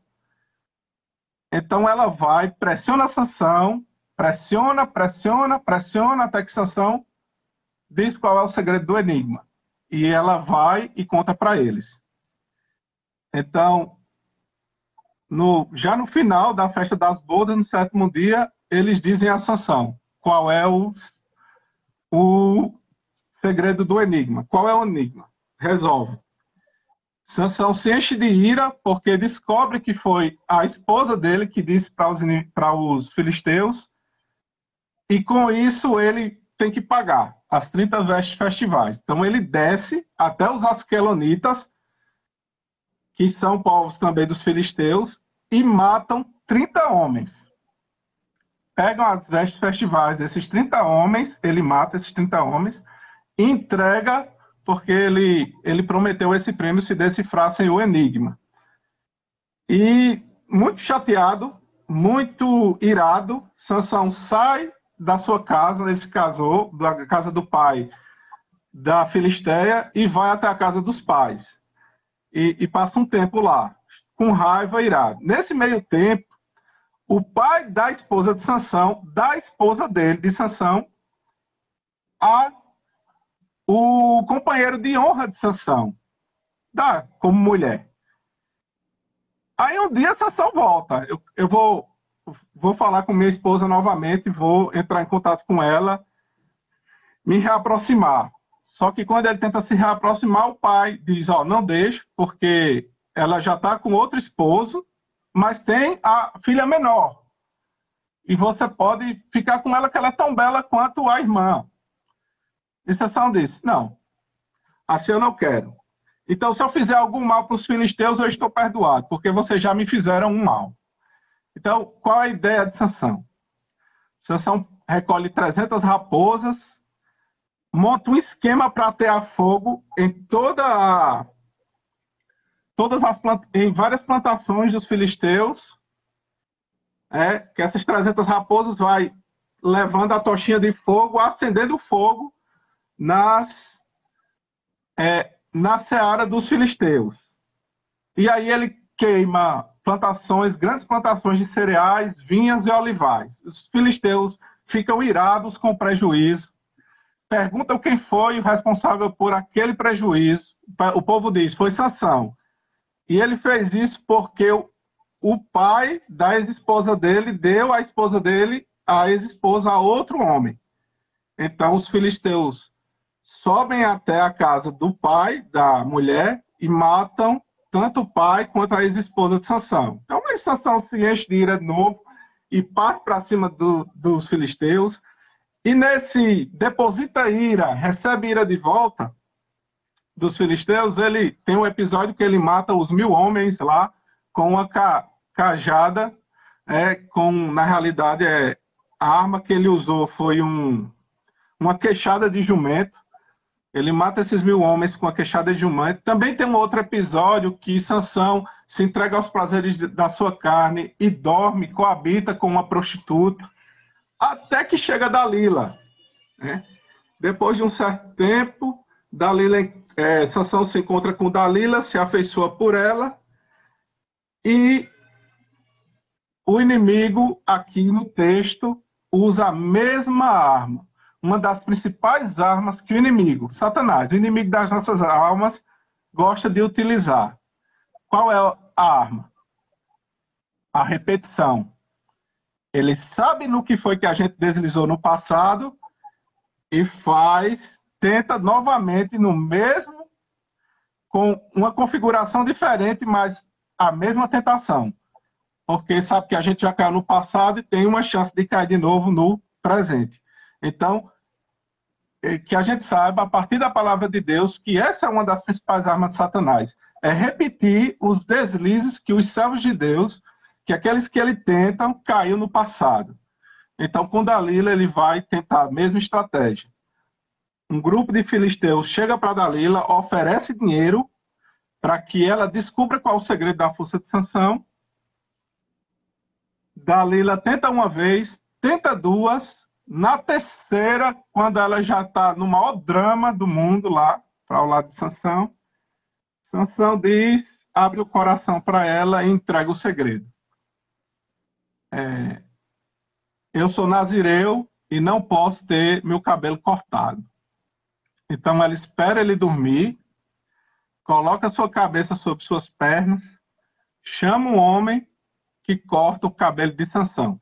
Então ela vai, pressiona Sansão pressiona, pressiona, pressiona, até que Sansão diz qual é o segredo do enigma. E ela vai e conta para eles. Então, já no final da festa das bodas, no 7º dia, eles dizem a Sansão qual é o segredo do enigma. Qual é o enigma? Resolve. Sansão se enche de ira porque descobre que foi a esposa dele que disse para os filisteus, e com isso ele tem que pagar as 30 vestes festivais. Então ele desce até os asquelonitas, que são povos também dos filisteus, e matam 30 homens. Pegam as vestes festivais desses 30 homens, ele mata esses 30 homens, e entrega, porque ele prometeu esse prêmio se decifrassem o enigma. E, muito chateado, muito irado, Sansão sai da sua casa, ele se casou, da casa do pai da Filisteia, e vai até a casa dos pais. E passa um tempo lá, com raiva, irado. Nesse meio tempo, o pai da esposa de Sansão, da esposa dele, de Sansão, o companheiro de honra de Sansão, como mulher. Aí um dia Sansão volta. Eu vou falar com minha esposa novamente, vou entrar em contato com ela, me reaproximar. Só que quando ele tenta se reaproximar, o pai diz, não deixe, porque ela já está com outro esposo, mas tem a filha menor. E você pode ficar com ela, que ela é tão bela quanto a irmã. E Sansão disse, não, assim eu não quero. Então, se eu fizer algum mal para os filisteus, eu estou perdoado, porque vocês já me fizeram um mal. Então, qual é a ideia de Sansão? Sansão recolhe 300 raposas, monta um esquema para atear fogo em em várias plantações dos filisteus, que essas 300 raposas vai levando a tochinha de fogo, acendendo o fogo na seara dos filisteus. E aí ele queima grandes plantações de cereais, vinhas e olivais. Os filisteus ficam irados com prejuízo, perguntam quem foi o responsável por aquele prejuízo. O povo diz, foi Sansão. E ele fez isso porque o pai da ex-esposa dele deu a esposa dele, a ex-esposa, a outro homem. Então os filisteus sobem até a casa do pai da mulher e matam tanto o pai quanto a ex-esposa de Sansão. Então, a Sansão se enche de ira de novo e parte para cima dos filisteus. E nesse deposita ira, recebe ira de volta dos filisteus, ele tem um episódio que ele mata os 1000 homens lá com uma cajada, na realidade, a arma que ele usou foi uma queixada de jumento. Ele mata esses 1000 homens com a queixada de jumento. Também tem um outro episódio que Sansão se entrega aos prazeres da sua carne e dorme, coabita com uma prostituta, até que chega Dalila. Depois de um certo tempo, Sansão se encontra com Dalila, se afeiçoa por ela, e o inimigo, aqui no texto, usa a mesma arma. Uma das principais armas que o inimigo, Satanás, o inimigo das nossas almas, gosta de utilizar. Qual é a arma? A repetição. Ele sabe no que foi que a gente deslizou no passado e tenta novamente com uma configuração diferente, mas a mesma tentação. Porque sabe que a gente já caiu no passado e tem uma chance de cair de novo no presente. Então, que a gente saiba, a partir da palavra de Deus, que essa é uma das principais armas de Satanás. É repetir os deslizes que os servos de Deus, que aqueles que ele tentam, caiu no passado. Então, com Dalila, ele vai tentar a mesma estratégia. Um grupo de filisteus chega para Dalila, oferece dinheiro para que ela descubra qual é o segredo da força de Sansão. Dalila tenta uma vez, tenta duas. Na terceira, quando ela já está no maior drama do mundo lá, para o lado de Sansão, Sansão abre o coração para ela e entrega o segredo. eu sou nazireu e não posso ter meu cabelo cortado. Então ela espera ele dormir, coloca sua cabeça sobre suas pernas, chama um homem que corta o cabelo de Sansão.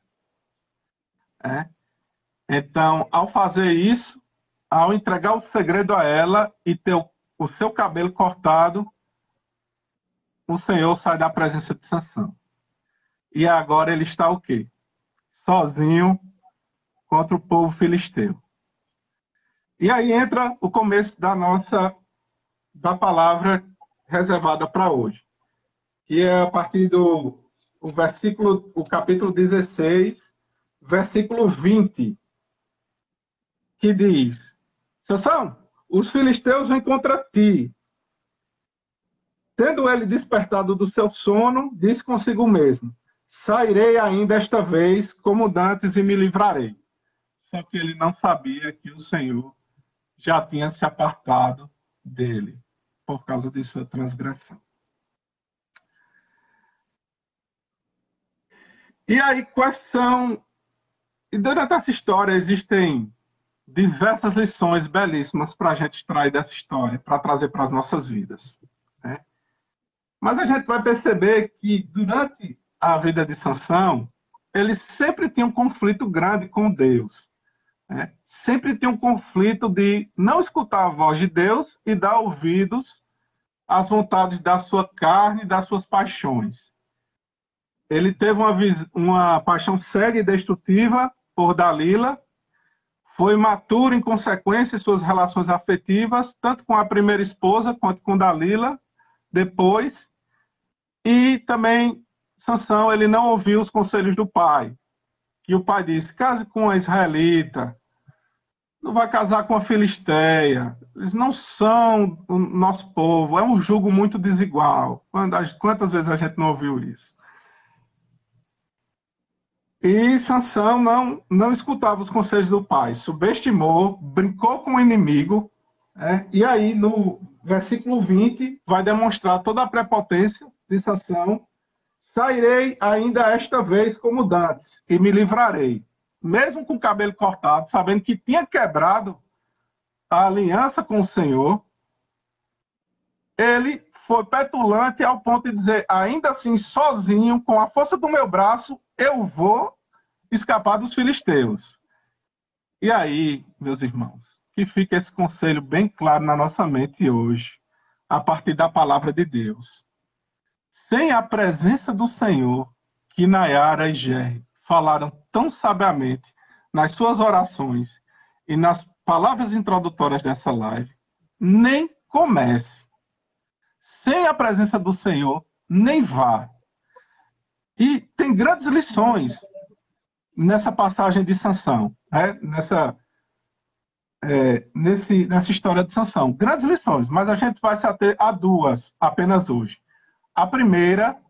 Então, ao fazer isso, ao entregar o segredo a ela e ter o seu cabelo cortado, o Senhor sai da presença de Sansão. E agora ele está o quê? Sozinho contra o povo filisteu. E aí entra o começo da palavra reservada para hoje, que é a partir do capítulo 16, versículo 20, que diz: Sansão, os filisteus vêm contra ti. Tendo ele despertado do seu sono, disse consigo mesmo: sairei ainda esta vez como dantes e me livrarei. Só que ele não sabia que o Senhor já tinha se apartado dele por causa de sua transgressão. E aí, quais são... E durante essa história existem diversas lições belíssimas para a gente extrair dessa história, para trazer para as nossas vidas, né? Mas a gente vai perceber que durante a vida de Sansão, ele sempre tinha um conflito grande com Deus, né? Sempre tinha um conflito de não escutar a voz de Deus e dar ouvidos às vontades da sua carne e das suas paixões. Ele teve uma paixão cega e destrutiva por Dalila, foi imaturo em consequência em suas relações afetivas, tanto com a primeira esposa quanto com Dalila, depois. E também Sansão, ele não ouviu os conselhos do pai. E o pai disse: case com a israelita, não vai casar com a filisteia, eles não são o nosso povo, é um jugo muito desigual. Quantas vezes a gente não ouviu isso? E Sansão não escutava os conselhos do pai, subestimou, brincou com o inimigo, e aí no versículo 20 vai demonstrar toda a prepotência de Sansão: sairei ainda esta vez como dantes e me livrarei. Mesmo com o cabelo cortado, sabendo que tinha quebrado a aliança com o Senhor, ele foi petulante ao ponto de dizer: ainda assim, sozinho, com a força do meu braço, eu vou escapar dos filisteus. E aí, meus irmãos, que fica esse conselho bem claro na nossa mente hoje, a partir da palavra de Deus. Sem a presença do Senhor, que Nayara e Jerry falaram tão sabiamente nas suas orações e nas palavras introdutórias dessa live, nem comece. Sem a presença do Senhor, nem vá. E tem grandes lições nessa passagem de Sansão, nessa história de Sansão. Grandes lições, mas a gente vai se ater a duas apenas hoje. A primeira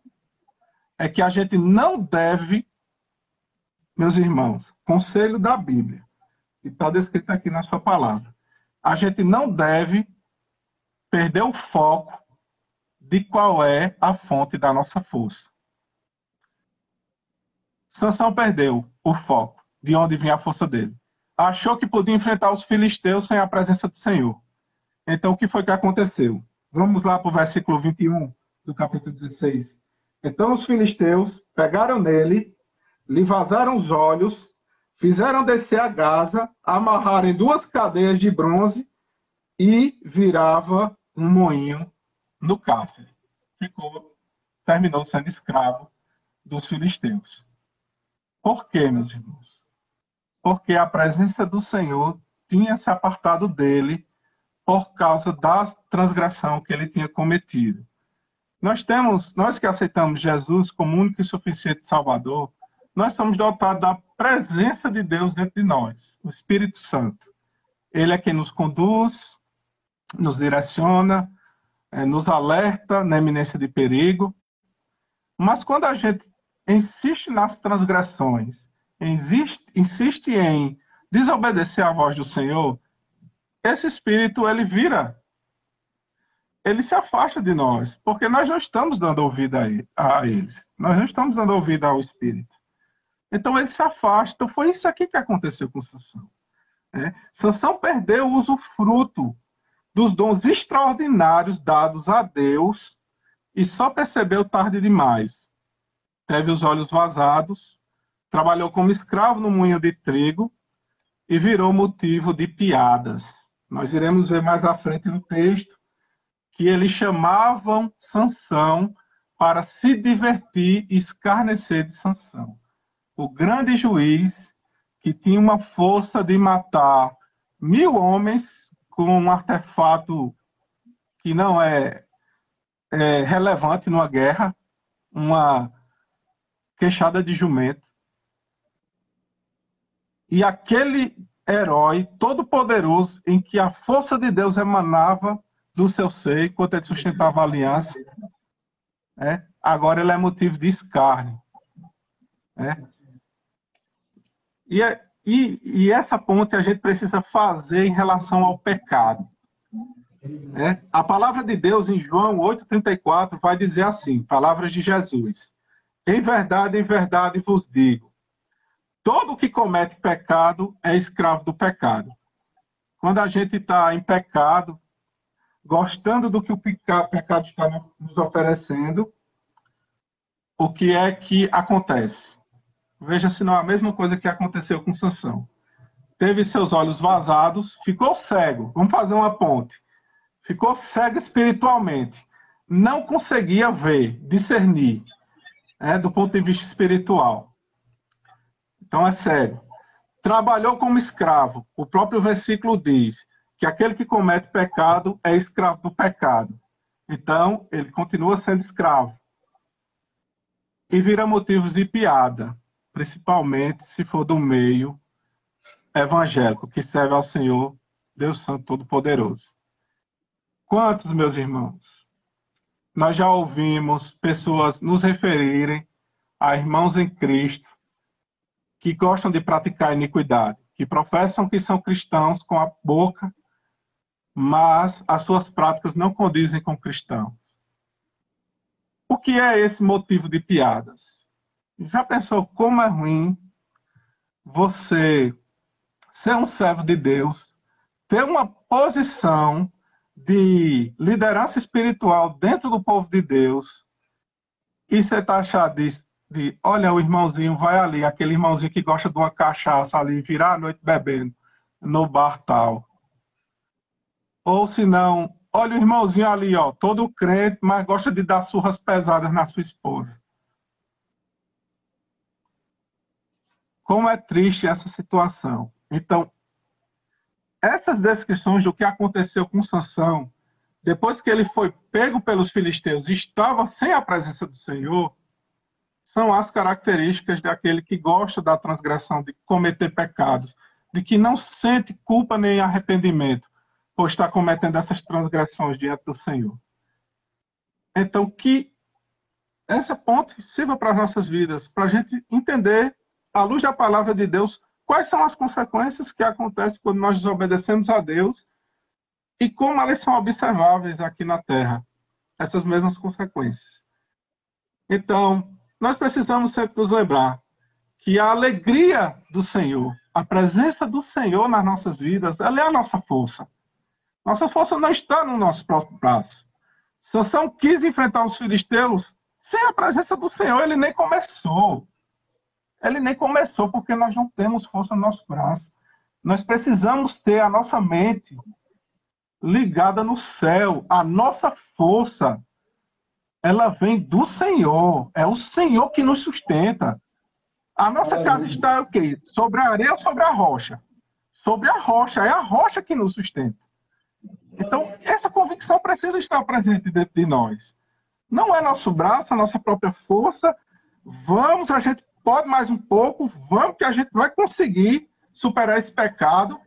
é que a gente não deve, meus irmãos, conselho da Bíblia, que está descrito aqui na sua palavra, a gente não deve perder o foco de qual é a fonte da nossa força. Sansão perdeu o foco de onde vinha a força dele. Achou que podia enfrentar os filisteus sem a presença do Senhor. Então, o que foi que aconteceu? Vamos lá para o versículo 21 do capítulo 16. Então os filisteus pegaram nele, lhe vazaram os olhos, fizeram descer a Gaza, amarraram em 2 cadeias de bronze e virava um moinho no cárcere. Terminou sendo escravo dos filisteus. Por quê, meus irmãos? Porque a presença do Senhor tinha se apartado dele por causa da transgressão que ele tinha cometido. Nós que aceitamos Jesus como único e suficiente Salvador, nós somos dotados da presença de Deus dentro de nós, o Espírito Santo. Ele é quem nos conduz, nos direciona, nos alerta na iminência de perigo. Mas quando a gente insiste nas transgressões, insiste em desobedecer à voz do Senhor, esse Espírito, ele se afasta de nós, porque nós não estamos dando ouvido a eles. Nós não estamos dando ouvido ao Espírito. Então ele se afasta. Então foi isso aqui que aconteceu com Sansão. Sansão perdeu o usufruto dos dons extraordinários dados a Deus e só percebeu tarde demais. Teve os olhos vazados, trabalhou como escravo no moinho de trigo e virou motivo de piadas. Nós iremos ver mais à frente no texto que eles chamavam Sansão para se divertir e escarnecer de Sansão. O grande juiz que tinha uma força de matar 1000 homens com um artefato que não é relevante numa guerra, uma queixada de jumento. E aquele herói todo-poderoso, em que a força de Deus emanava do seu seio, enquanto ele sustentava a aliança, agora ele é motivo de escárnio. E essa ponte a gente precisa fazer em relação ao pecado. A palavra de Deus em João 8,34 vai dizer assim, palavras de Jesus: em verdade vos digo, todo que comete pecado é escravo do pecado. Quando a gente está em pecado, gostando do que o pecado está nos oferecendo, o que é que acontece? Veja se não é a mesma coisa que aconteceu com Sansão. Teve seus olhos vazados, ficou cego. Vamos fazer uma ponte. Ficou cego espiritualmente. Não conseguia ver, discernir, do ponto de vista espiritual. Então é cego. Trabalhou como escravo. O próprio versículo diz que aquele que comete pecado é escravo do pecado. Então, ele continua sendo escravo. E vira motivos de piada, principalmente se for do meio evangélico, que serve ao Senhor, Deus Santo Todo-Poderoso. Quantos, meus irmãos, nós já ouvimos pessoas nos referirem a irmãos em Cristo que gostam de praticar iniquidade, que professam que são cristãos com a boca, mas as suas práticas não condizem com cristãos. O que é esse motivo de piadas? Já pensou como é ruim você ser um servo de Deus, ter uma posição de liderança espiritual dentro do povo de Deus e você taxado de olha, o irmãozinho vai ali, aquele irmãozinho que gosta de uma cachaça ali, virar a noite bebendo no bar tal. Ou se não, olha o irmãozinho ali, ó, todo crente, mas gosta de dar surras pesadas na sua esposa. Como é triste essa situação. Então, essas descrições do que aconteceu com Sansão, depois que ele foi pego pelos filisteus e estava sem a presença do Senhor, são as características daquele que gosta da transgressão, de cometer pecados, de que não sente culpa nem arrependimento por estar cometendo essas transgressões diante do Senhor. Então, que essa ponte sirva para as nossas vidas, para a gente entender, à luz da palavra de Deus, quais são as consequências que acontecem quando nós desobedecemos a Deus e como elas são observáveis aqui na Terra, essas mesmas consequências. Então, nós precisamos sempre nos lembrar que a alegria do Senhor, a presença do Senhor nas nossas vidas, ela é a nossa força. Nossa força não está no nosso próprio braço. Sansão quis enfrentar os filisteus sem a presença do Senhor, ele nem começou. Ele nem começou porque nós não temos força no nosso braço. Nós precisamos ter a nossa mente ligada no céu. A nossa força, ela vem do Senhor. É o Senhor que nos sustenta. A nossa casa está o quê? Sobre a areia ou sobre a rocha? Sobre a rocha. É a rocha que nos sustenta. Então, essa convicção precisa estar presente dentro de nós. Não é nosso braço, a nossa própria força. Vamos, a gente pode mais um pouco, vamos que a gente vai conseguir superar esse pecado.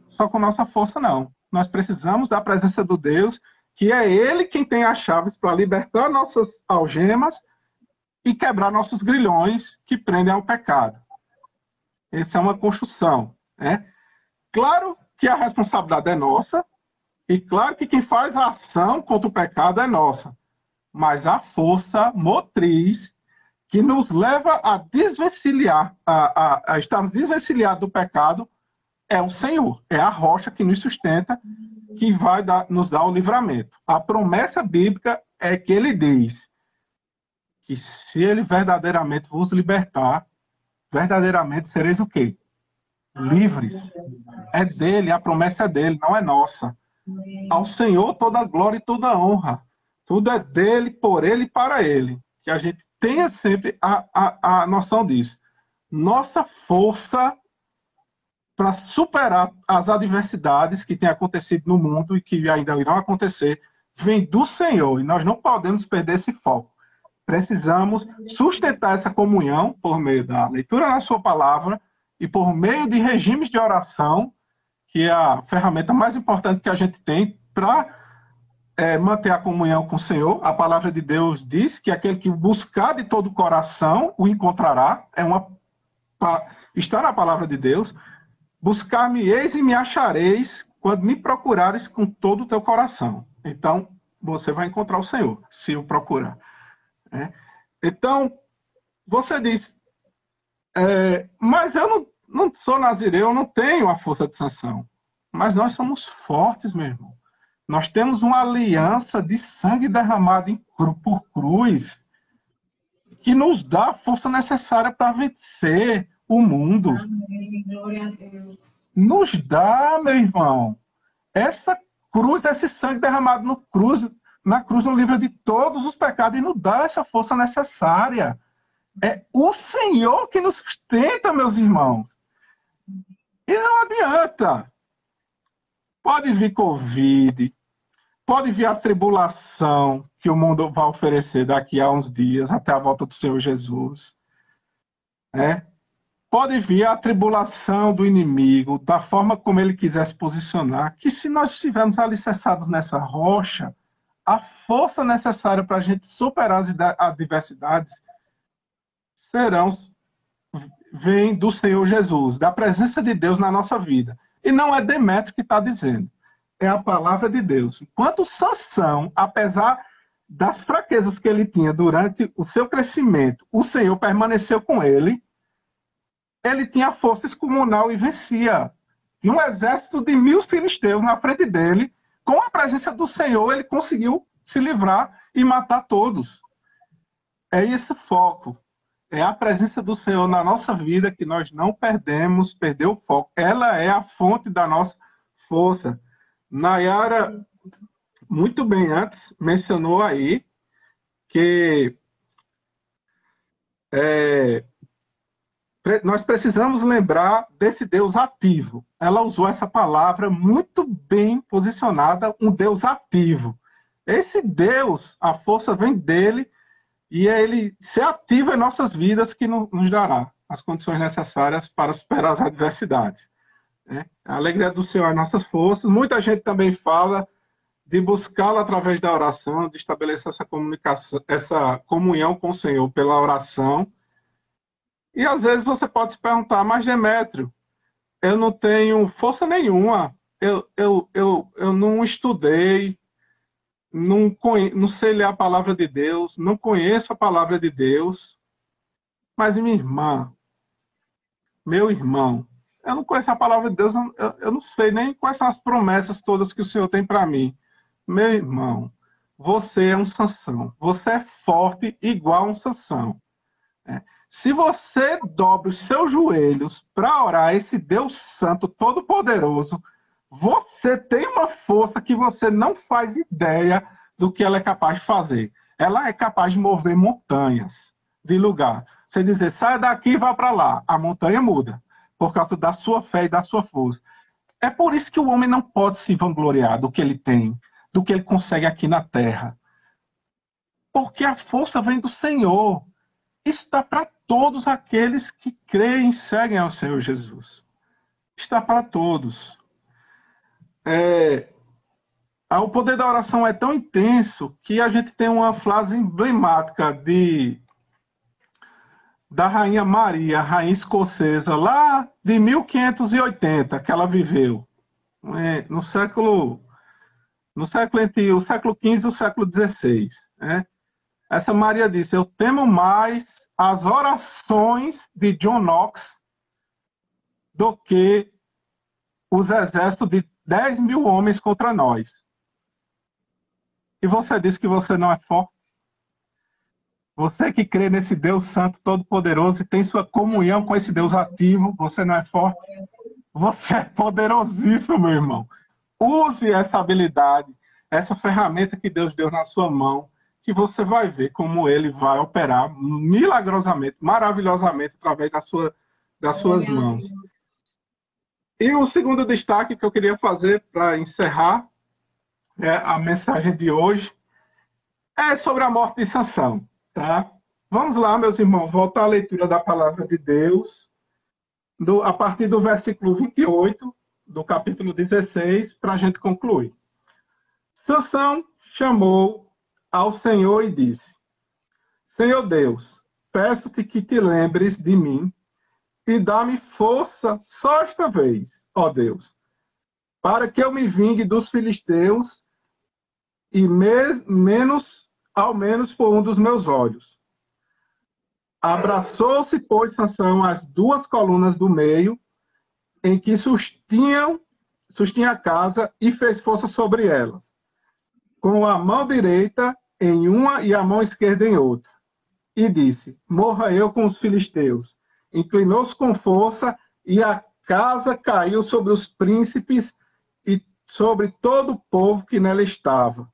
Só com nossa força, não. Nós precisamos da presença do Deus, que é Ele quem tem as chaves para libertar nossas algemas e quebrar nossos grilhões que prendem ao pecado. Essa é uma construção. Claro que a responsabilidade é nossa, e claro que quem faz a ação contra o pecado é nossa. Mas a força motriz que nos leva a desvencilhar, a estarmos desvencilhados do pecado, é o Senhor, é a rocha que nos sustenta, que vai nos dar o livramento. A promessa bíblica é que ele diz que se ele verdadeiramente vos libertar, verdadeiramente sereis o quê? Livres. É dele, a promessa é dele, não é nossa. Ao Senhor toda a glória e toda a honra. Tudo é dele, por ele e para ele. Que a gente tenha sempre a noção disso. Nossa força para superar as adversidades que têm acontecido no mundo e que ainda irão acontecer, vem do Senhor. E nós não podemos perder esse foco. Precisamos sustentar essa comunhão por meio da leitura da sua palavra e por meio de regimes de oração, que é a ferramenta mais importante que a gente tem para manter a comunhão com o Senhor. A palavra de Deus diz que aquele que buscar de todo o coração o encontrará. Está na palavra de Deus. Buscar-me-eis e me achareis quando me procurares com todo o teu coração. Então, você vai encontrar o Senhor, se o procurar. Então, você diz, mas eu não sou nazireu, eu não tenho a força de Sansão. Mas nós somos fortes, meu irmão. Nós temos uma aliança de sangue derramado por cruz que nos dá a força necessária para vencer o mundo. Amém. Glória a Deus. Nos dá, meu irmão. Essa cruz, esse sangue derramado na cruz, nos livra de todos os pecados e nos dá essa força necessária. É o Senhor que nos sustenta, meus irmãos. E não adianta. Pode vir Covid, pode vir a tribulação que o mundo vai oferecer daqui a uns dias, até a volta do Senhor Jesus. Pode vir a tribulação do inimigo, da forma como ele quiser se posicionar, que se nós estivermos alicerçados nessa rocha, a força necessária para a gente superar as adversidades vem do Senhor Jesus, da presença de Deus na nossa vida. E não é Demétrio que está dizendo, é a palavra de Deus. Enquanto Sansão, apesar das fraquezas que ele tinha durante o seu crescimento, o Senhor permaneceu com ele, ele tinha força excomunal e vencia. E um exército de 1000 filisteus na frente dele, com a presença do Senhor, ele conseguiu se livrar e matar todos. É esse foco. É a presença do Senhor na nossa vida que nós não podemos perder o foco. Ela é a fonte da nossa força. Nayara, muito bem antes, mencionou aí que nós precisamos lembrar desse Deus ativo. Ela usou essa palavra muito bem posicionada, um Deus ativo. Esse Deus, a força vem dele, e é ele ser ativo em nossas vidas que nos dará as condições necessárias para superar as adversidades. A alegria do Senhor é nossas forças. Muita gente também fala de buscá-lo através da oração, de estabelecer essa comunicação, essa comunhão com o Senhor pela oração. E às vezes você pode se perguntar, mas Demétrio, eu não tenho força nenhuma, eu não estudei, não sei ler a palavra de Deus, não conheço a palavra de Deus. Mas minha irmã, meu irmão, eu não conheço a palavra de Deus, eu não sei nem quais são as promessas todas que o Senhor tem para mim. Meu irmão, você é um Sansão, você é forte igual a um Sansão. Se você dobra os seus joelhos para orar a esse Deus Santo, Todo-Poderoso, você tem uma força que você não faz ideia do que ela é capaz de fazer. Ela é capaz de mover montanhas de lugar. Você dizer, sai daqui e vá para lá. A montanha muda, por causa da sua fé e da sua força. É por isso que o homem não pode se vangloriar do que ele tem, do que ele consegue aqui na terra. Porque a força vem do Senhor. Está para todos aqueles que creem e seguem ao Senhor Jesus. Está para todos. O poder da oração é tão intenso que a gente tem uma frase emblemática da Rainha Maria, rainha escocesa, lá de 1580, que ela viveu, no século entre o século XV e o século XVI. Essa Maria disse, eu temo mais as orações de John Knox do que os exércitos de 10 mil homens contra nós. E você diz que você não é forte? Você que crê nesse Deus Santo Todo-Poderoso e tem sua comunhão com esse Deus ativo, você não é forte? Você é poderosíssimo, meu irmão. Use essa habilidade, essa ferramenta que Deus deu na sua mão, que você vai ver como ele vai operar milagrosamente, maravilhosamente, através das suas mãos. E o segundo destaque que eu queria fazer para encerrar a mensagem de hoje é sobre a morte de Sansão. Tá? Vamos lá, meus irmãos, voltar à leitura da palavra de Deus, a partir do versículo 28, do capítulo 16, para a gente concluir. Sansão chamou ao Senhor e disse: Senhor Deus, peço-te que te lembres de mim e dá-me força só esta vez, ó Deus, para que eu me vingue dos filisteus e ao menos por um dos meus olhos. Abraçou-se, pois, Sansão às duas colunas do meio, em que sustinha a casa, e fez força sobre ela, com a mão direita em uma e a mão esquerda em outra. E disse: Morra eu com os filisteus. Inclinou-se com força, e a casa caiu sobre os príncipes e sobre todo o povo que nela estava.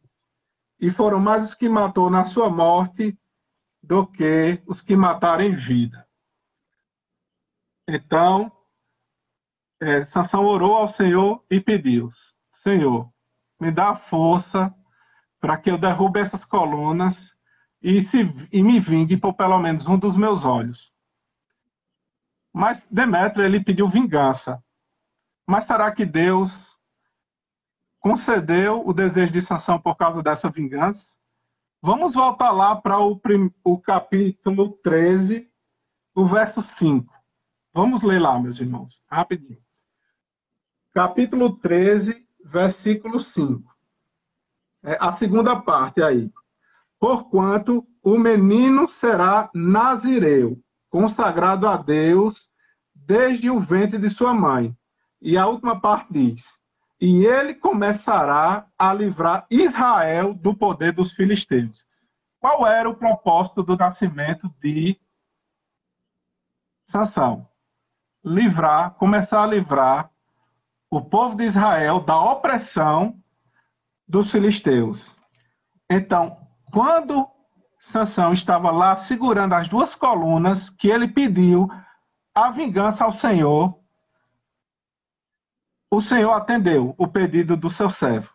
E foram mais os que matou na sua morte do que os que mataram em vida. Então, Sansão orou ao Senhor e pediu: Senhor, me dá força para que eu derrube essas colunas e me vingue por pelo menos um dos meus olhos. Mas Demétrio, ele pediu vingança. Mas será que Deus concedeu o desejo de Sansão por causa dessa vingança? Vamos voltar lá para o capítulo 13, o verso 5. Vamos ler lá, meus irmãos, rapidinho. Capítulo 13, versículo 5. A segunda parte aí. Porquanto o menino será nazireu, consagrado a Deus desde o ventre de sua mãe. E a última parte diz: e ele começará a livrar Israel do poder dos filisteus. Qual era o propósito do nascimento de Sansão? Começar a livrar o povo de Israel da opressão dos filisteus. Então, quando Sansão estava lá segurando as duas colunas, que ele pediu a vingança ao Senhor, o Senhor atendeu o pedido do seu servo,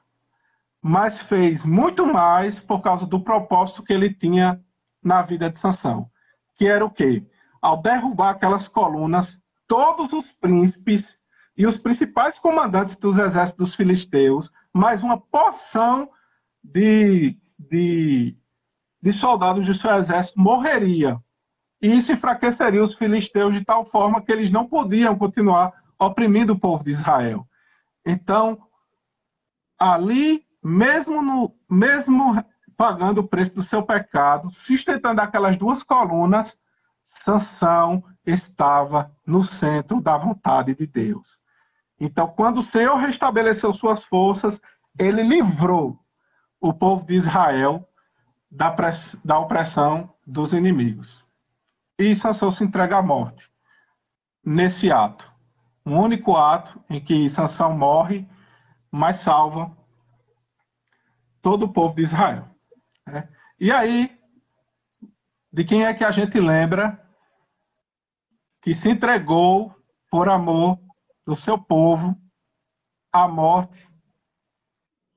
mas fez muito mais por causa do propósito que ele tinha na vida de Sansão, que era o quê? Ao derrubar aquelas colunas, todos os príncipes e os principais comandantes dos exércitos dos filisteus, mais uma porção de soldados de seu exército morreria. E isso enfraqueceria os filisteus de tal forma que eles não podiam continuar oprimindo o povo de Israel. Então, ali, mesmo pagando o preço do seu pecado, sustentando aquelas duas colunas, Sansão estava no centro da vontade de Deus. Então, quando o Senhor restabeleceu suas forças, ele livrou o povo de Israel da opressão dos inimigos. E Sansão se entrega à morte nesse ato. Um único ato em que Sansão morre, mas salva todo o povo de Israel. E aí, de quem é que a gente lembra que se entregou por amor do seu povo à morte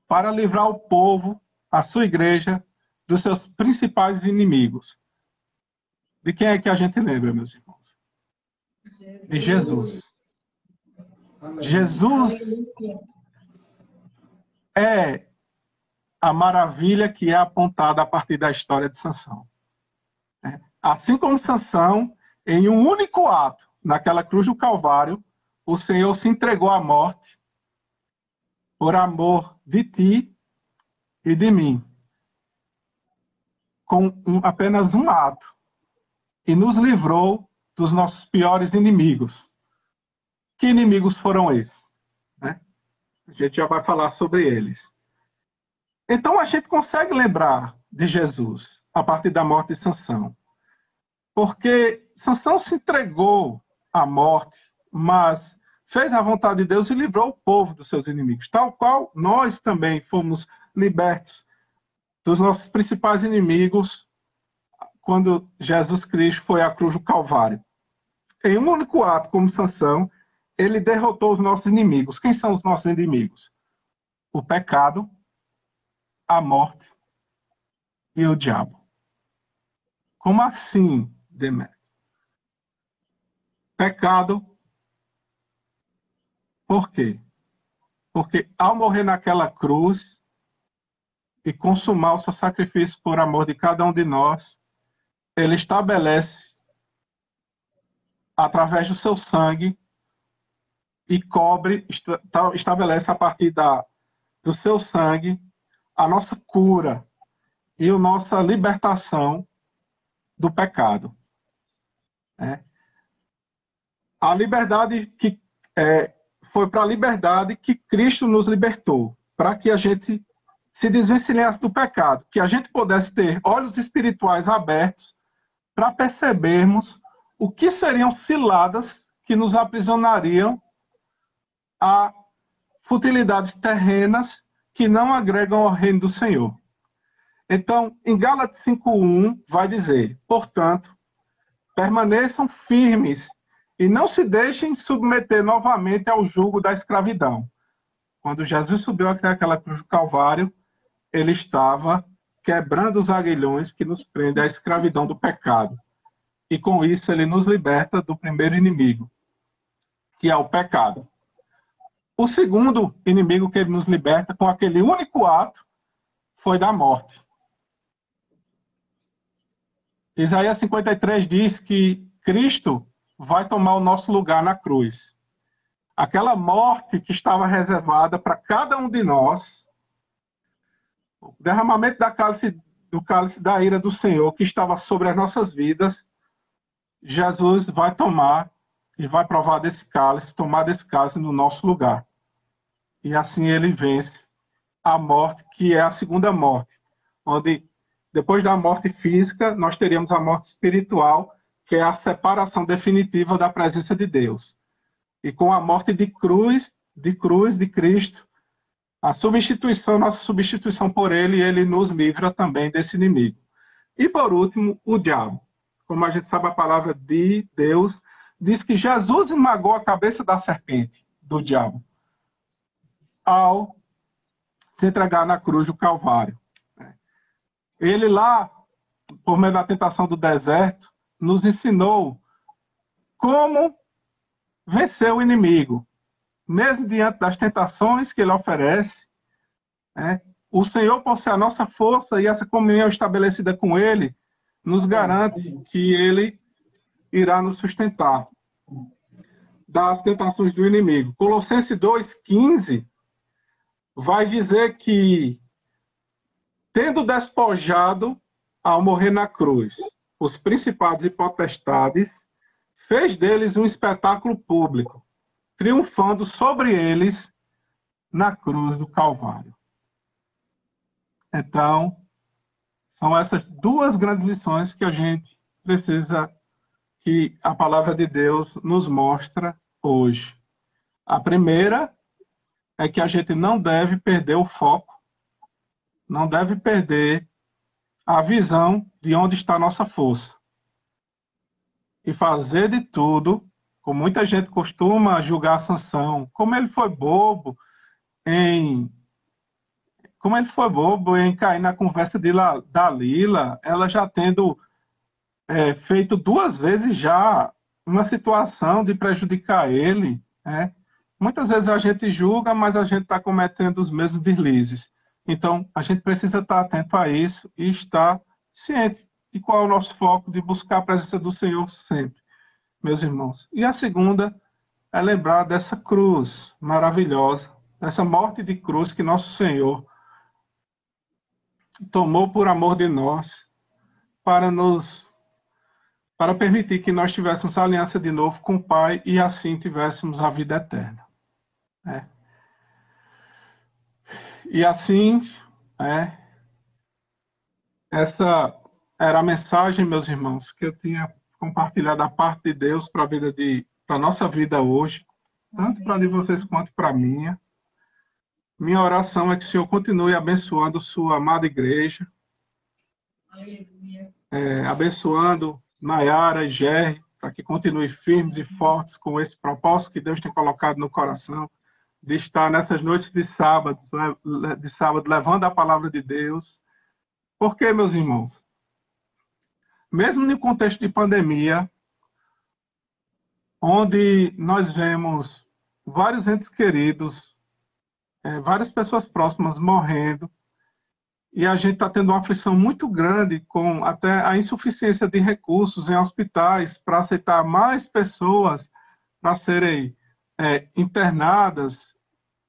para livrar o povo, a sua igreja, dos seus principais inimigos? De quem é que a gente lembra, meus irmãos? De Jesus. Jesus é a maravilha que é apontada a partir da história de Sansão. Assim como Sansão, em um único ato, naquela cruz do Calvário, o Senhor se entregou à morte por amor de ti e de mim. Com apenas um ato, e nos livrou dos nossos piores inimigos. Que inimigos foram esses? Né? A gente já vai falar sobre eles. Então a gente consegue lembrar de Jesus a partir da morte de Sansão. Porque Sansão se entregou à morte, mas fez a vontade de Deus e livrou o povo dos seus inimigos. Tal qual nós também fomos libertos dos nossos principais inimigos quando Jesus Cristo foi à cruz do Calvário. Em um único ato, como Sansão, ele derrotou os nossos inimigos. Quem são os nossos inimigos? O pecado, a morte e o diabo. Como assim, Demétrio? Pecado. Por quê? Porque ao morrer naquela cruz e consumar o seu sacrifício por amor de cada um de nós, ele estabelece, através do seu sangue, e estabelece a partir do seu sangue a nossa cura e a nossa libertação do pecado. A liberdade que foi para a liberdade que Cristo nos libertou, para que a gente se desvencilhasse do pecado, que a gente pudesse ter olhos espirituais abertos para percebermos o que seriam ciladas que nos aprisionariam a futilidades terrenas que não agregam ao reino do Senhor. Então, em Gálatas 5:1 vai dizer: portanto, permaneçam firmes e não se deixem submeter novamente ao jugo da escravidão. Quando Jesus subiu até aquela cruz do Calvário, ele estava quebrando os aguilhões que nos prendem à escravidão do pecado. E com isso ele nos liberta do primeiro inimigo, que é o pecado. O segundo inimigo que ele nos liberta com aquele único ato foi da morte. Isaías 53 diz que Cristo vai tomar o nosso lugar na cruz. Aquela morte que estava reservada para cada um de nós, o derramamento do cálice da ira do Senhor que estava sobre as nossas vidas, Jesus vai tomar e vai provar desse cálice, tomar desse cálice no nosso lugar. E assim ele vence a morte, que é a segunda morte, onde depois da morte física, nós teríamos a morte espiritual, que é a separação definitiva da presença de Deus. E com a morte de cruz de Cristo, a substituição, nossa substituição por ele nos livra também desse inimigo. E por último, o diabo. Como a gente sabe, a palavra de Deus diz que Jesus esmagou a cabeça da serpente, do diabo, ao se entregar na cruz do Calvário. Ele lá, por meio da tentação do deserto, nos ensinou como vencer o inimigo. Mesmo diante das tentações que ele oferece, o Senhor, por ser a nossa força e essa comunhão estabelecida com ele, nos garante que ele irá nos sustentar das tentações do inimigo. Colossenses 2,15 vai dizer que, tendo despojado, ao morrer na cruz, os principados e potestades, fez deles um espetáculo público, triunfando sobre eles na cruz do Calvário. Então, são essas duas grandes lições que a gente precisa, que a palavra de Deus nos mostra hoje. A primeira é que a gente não deve perder o foco, não deve perder a visão de onde está a nossa força. E fazer de tudo, como muita gente costuma julgar Sansão, como ele foi bobo em cair na conversa de Dalila, ela já tendo feito 2 vezes já uma situação de prejudicar ele. Muitas vezes a gente julga, mas a gente está cometendo os mesmos deslizes. Então, a gente precisa estar atento a isso e estar ciente de qual é o nosso foco de buscar a presença do Senhor sempre, meus irmãos. E a segunda é lembrar dessa cruz maravilhosa, dessa morte de cruz que nosso Senhor tomou por amor de nós, para para permitir que nós tivéssemos aliança de novo com o Pai e assim tivéssemos a vida eterna. Né? E assim, essa era a mensagem, meus irmãos, que eu tinha compartilhado da parte de Deus para a nossa vida hoje, tanto para de vocês quanto para a minha. Minha oração é que o Senhor continue abençoando sua amada igreja, abençoando Nayara e Gerry, para que continue firmes e fortes com esse propósito que Deus tem colocado no coração, de estar nessas noites de sábado levando a palavra de Deus. Porque, meus irmãos, mesmo no contexto de pandemia, onde nós vemos vários entes queridos, várias pessoas próximas morrendo, e a gente está tendo uma aflição muito grande com até a insuficiência de recursos em hospitais para aceitar mais pessoas para serem internadas,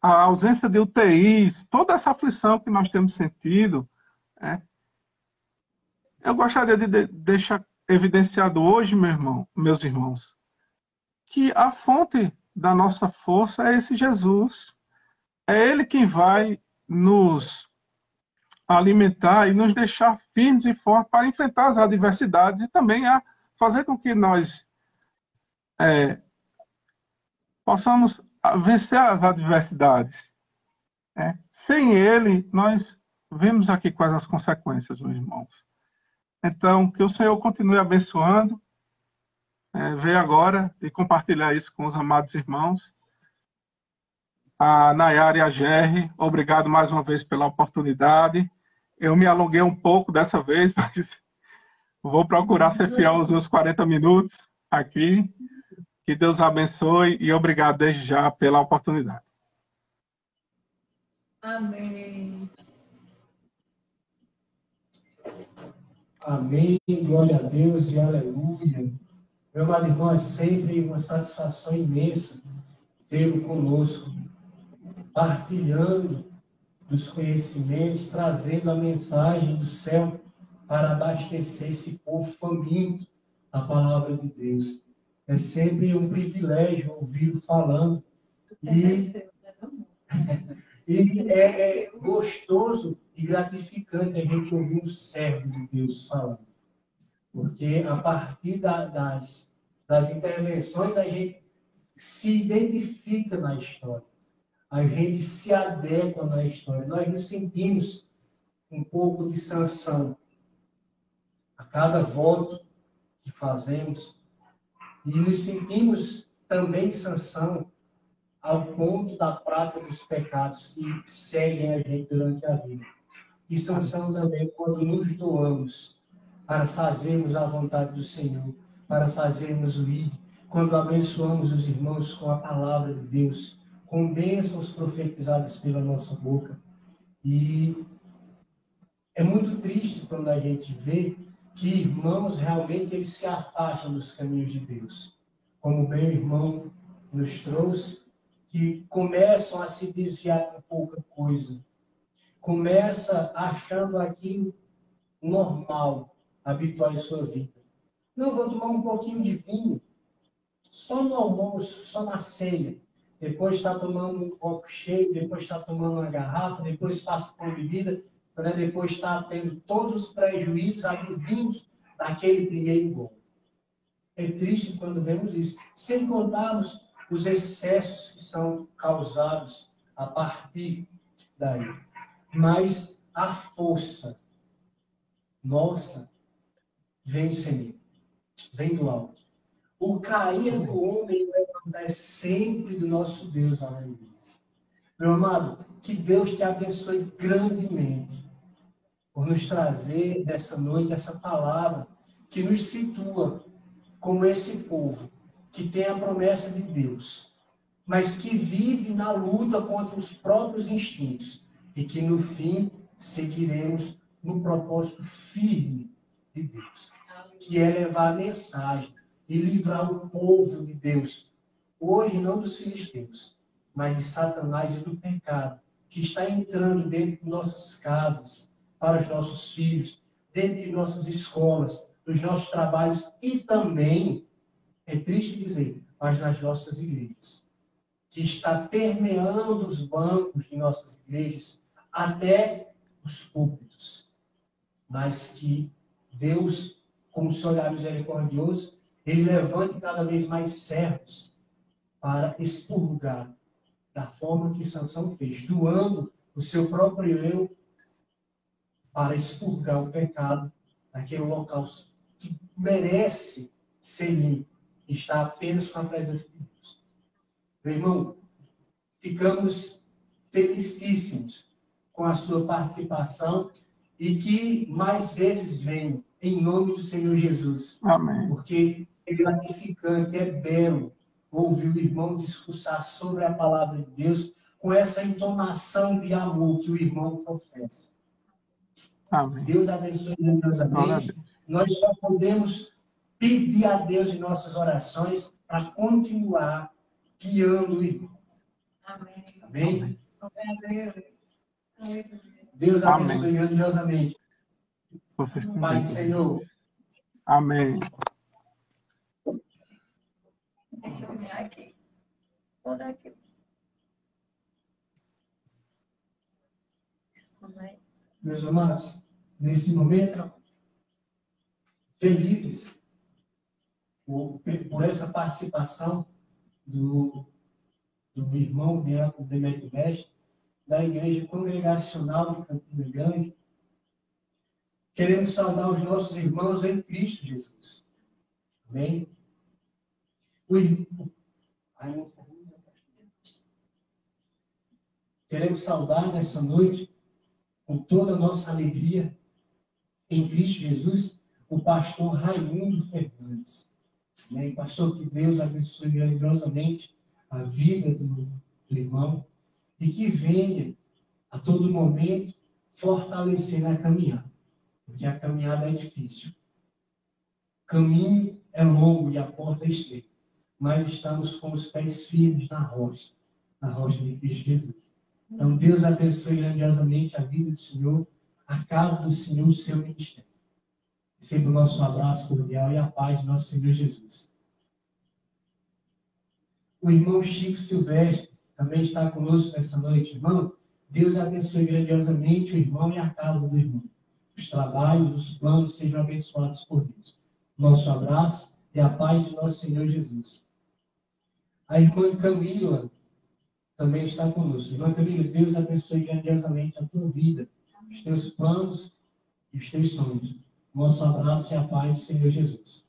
a ausência de UTIs, toda essa aflição que nós temos sentido, eu gostaria de deixar evidenciado hoje, meus irmãos, que a fonte da nossa força é esse Jesus. É Ele quem vai nos alimentar e nos deixar firmes e fortes para enfrentar as adversidades e também a fazer com que nós possamos vencer as adversidades. Sem Ele, nós vemos aqui quais as consequências, meus irmãos. Então, que o Senhor continue abençoando. Veio agora e compartilhar isso com os amados irmãos. A Nayara e a Gerry, obrigado mais uma vez pela oportunidade. Eu me alonguei um pouco dessa vez, mas vou procurar ser fiel aos meus 40 minutos aqui. Que Deus abençoe e obrigado desde já pela oportunidade. Amém. Amém, glória a Deus e aleluia. Meu amado irmão, é sempre uma satisfação imensa tê-lo conosco, partilhando dos conhecimentos, trazendo a mensagem do céu para abastecer esse povo faminto da palavra de Deus. É sempre um privilégio ouvi-lo falando e é gostoso e gratificante a gente ouvir um servo de Deus falando. Porque a partir das intervenções a gente se identifica na história. A gente se adequa na história. Nós nos sentimos um pouco de Sansão a cada voto que fazemos. E nos sentimos também Sansão ao ponto da prática dos pecados que seguem a gente durante a vida. E Sansão também quando nos doamos para fazermos a vontade do Senhor, para fazermos o ir, quando abençoamos os irmãos com a palavra de Deus, com bênçãos profetizadas pela nossa boca. E é muito triste quando a gente vê que irmãos realmente eles se afastam dos caminhos de Deus. Como o meu irmão nos trouxe, que começam a se desviar com pouca coisa. Começa achando aquilo normal, habitual em sua vida. Não, vou tomar um pouquinho de vinho, só no almoço, só na ceia. Depois está tomando um copo cheio, depois está tomando uma garrafa, depois passa por bebida, para depois estar tendo todos os prejuízos advindos daquele primeiro gol. É triste quando vemos isso, sem contarmos os excessos que são causados a partir daí. Mas a força nossa vem do Senhor, vem do alto. O cair do homem e o levantar é sempre do nosso Deus, aleluia. Meu amado, que Deus te abençoe grandemente por nos trazer nessa noite essa palavra que nos situa como esse povo que tem a promessa de Deus, mas que vive na luta contra os próprios instintos e que no fim seguiremos no propósito firme de Deus, que é levar a mensagem e livrar o povo de Deus, hoje não dos filisteus, mas de Satanás e do pecado, que está entrando dentro de nossas casas, para os nossos filhos, dentro de nossas escolas, nos nossos trabalhos e também, é triste dizer, mas nas nossas igrejas, que está permeando os bancos de nossas igrejas até os púlpitos, mas que Deus, como o Senhor é misericordioso, Ele levante cada vez mais servos para expurgar da forma que Sansão fez, doando o seu próprio eu para expurgar o pecado daquele local que merece ser limpo, está apenas com a presença de Deus. Meu irmão, ficamos felicíssimos com a sua participação e que mais vezes venham, em nome do Senhor Jesus. Amém. Porque é gratificante, é belo ouvir o irmão discursar sobre a palavra de Deus com essa entonação de amor que o irmão professa. Amém. Deus abençoe grandiosamente. Nós só podemos pedir a Deus em nossas orações para continuar guiando o irmão. Amém. Amém? Amém. Deus abençoe grandiosamente. Pai do Senhor. Amém. Deixa eu ver aqui. Vou dar aqui. Meus amados, nesse momento, felizes por essa participação do irmão Diácono Demetrio Mestre, da Igreja Congregacional de Campina Grande. Queremos saudar os nossos irmãos em Cristo Jesus. Amém? Queremos saudar nessa noite, com toda a nossa alegria, em Cristo Jesus, o pastor Raimundo Fernandes. Amém? Pastor, que Deus abençoe grandiosamente a vida do irmão e que venha a todo momento fortalecer na caminhada, porque a caminhada é difícil. O caminho é longo e a porta é estreita, mas estamos com os pés firmes na rocha de Cristo Jesus. Então, Deus abençoe grandiosamente a vida do Senhor, a casa do Senhor, o seu ministério. Receba o nosso abraço cordial e a paz de nosso Senhor Jesus. O irmão Chico Silvestre também está conosco nessa noite. Irmão, Deus abençoe grandiosamente o irmão e a casa do irmão. Os trabalhos, os planos sejam abençoados por Deus. Nosso abraço e a paz de nosso Senhor Jesus. A irmã Camila também está conosco. Irmã Camila, Deus abençoe grandiosamente a tua vida, os teus planos e os teus sonhos. Nosso abraço e a paz do Senhor Jesus.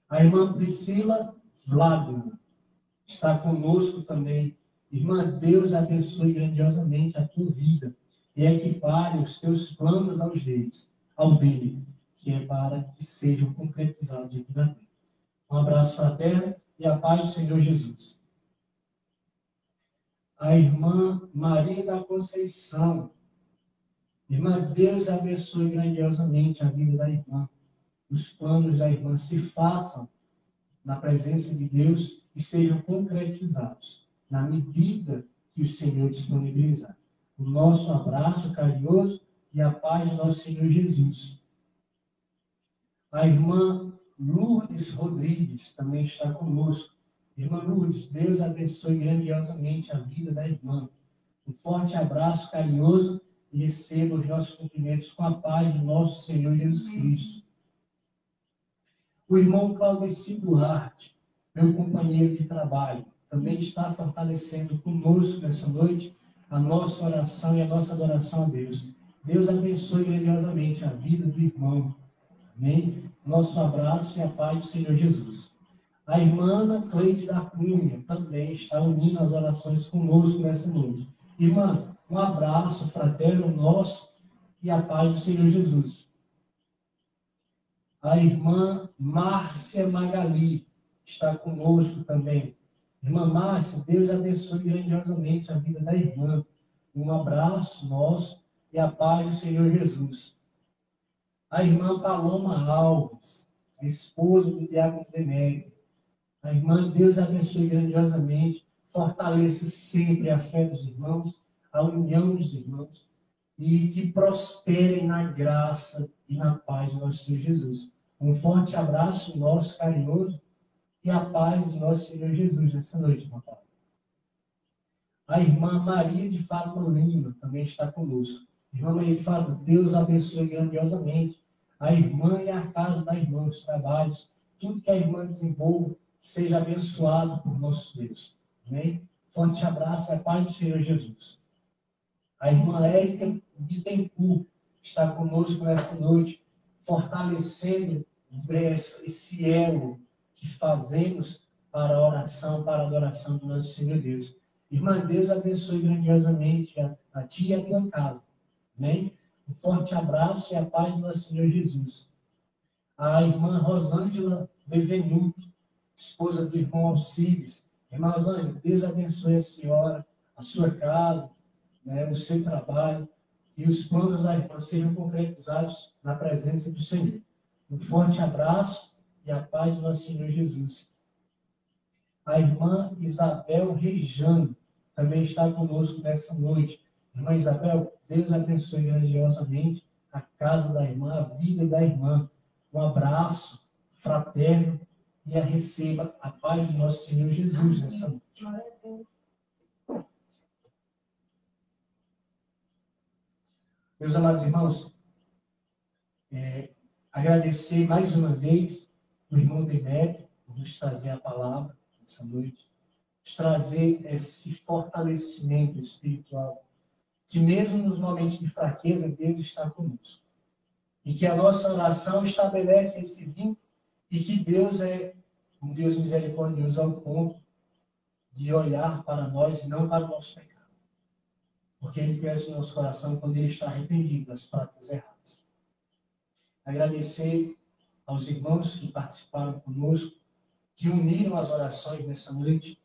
A irmã Priscila Vladimir está conosco também. Irmã, Deus abençoe grandiosamente a tua vida e equipare os teus planos ao dele, que é para que sejam concretizados aqui na terra. Um abraço fraterno e a paz do Senhor Jesus. A irmã Maria da Conceição. Irmã, Deus abençoe grandiosamente a vida da irmã. Os planos da irmã se façam na presença de Deus e sejam concretizados na medida que o Senhor disponibilizar. O nosso abraço carinhoso e a paz de nosso Senhor Jesus. A irmã Lourdes Rodrigues também está conosco. Irmã Lourdes, Deus abençoe grandiosamente a vida da irmã. Um forte abraço carinhoso e receba os nossos cumprimentos com a paz de nosso Senhor Jesus Cristo. O irmão Claudeci Duarte, meu companheiro de trabalho, também está fortalecendo conosco nessa noite a nossa oração e a nossa adoração a Deus. Deus abençoe grandiosamente a vida do irmão. Amém? Nosso abraço e a paz do Senhor Jesus. A irmã Ana Cleide da Cunha também está unindo as orações conosco nessa noite. Irmã, um abraço fraterno nosso e a paz do Senhor Jesus. A irmã Márcia Magali está conosco também. Irmã Márcia, Deus abençoe grandiosamente a vida da irmã. Um abraço nosso e a paz do Senhor Jesus. A irmã Paloma Alves, esposa do diácono Demétrio. A irmã, Deus abençoe grandiosamente, fortaleça sempre a fé dos irmãos, a união dos irmãos. e que prosperem na graça e na paz do nosso Senhor Jesus. Um forte abraço nosso, carinhoso, e a paz do nosso Senhor Jesus nessa noite, meu Pai. A irmã Maria de Fátima Lima também está conosco. Irmã Maria de Fátima, Deus abençoe grandiosamente a irmã e a casa da irmã, os trabalhos, tudo que a irmã desenvolva, seja abençoado por nosso Deus. Amém? Forte abraço e a paz do Senhor Jesus. A irmã Érica Bittencourt está conosco nesta noite, fortalecendo esse elo que fazemos para a oração, para a adoração do nosso Senhor Deus. Irmã, Deus abençoe grandiosamente a ti e a tua casa. Amém? Um forte abraço e a paz do nosso Senhor Jesus. A irmã Rosângela Bevenuto, esposa do irmão Alcides. Irmã Rosângela, Deus abençoe a senhora, a sua casa, o seu trabalho, e os planos da irmã sejam concretizados na presença do Senhor. Um forte abraço e a paz do nosso Senhor Jesus. A irmã Isabel Reijano também está conosco nessa noite. Irmã Isabel, Deus abençoe grandiosamente a casa da irmã, a vida da irmã. Um abraço fraterno e a receba a paz do nosso Senhor Jesus nessa noite. Meus amados irmãos, agradecer mais uma vez o irmão Demétrio por nos trazer a palavra nessa noite, nos trazer esse fortalecimento espiritual, que mesmo nos momentos de fraqueza, Deus está conosco. E que a nossa oração estabelece esse vínculo e que Deus é um Deus misericordioso ao ponto de olhar para nós e não para o nosso pecado. Porque Ele conhece o nosso coração quando Ele está arrependido das práticas erradas. Agradecer aos irmãos que participaram conosco, que uniram as orações nessa noite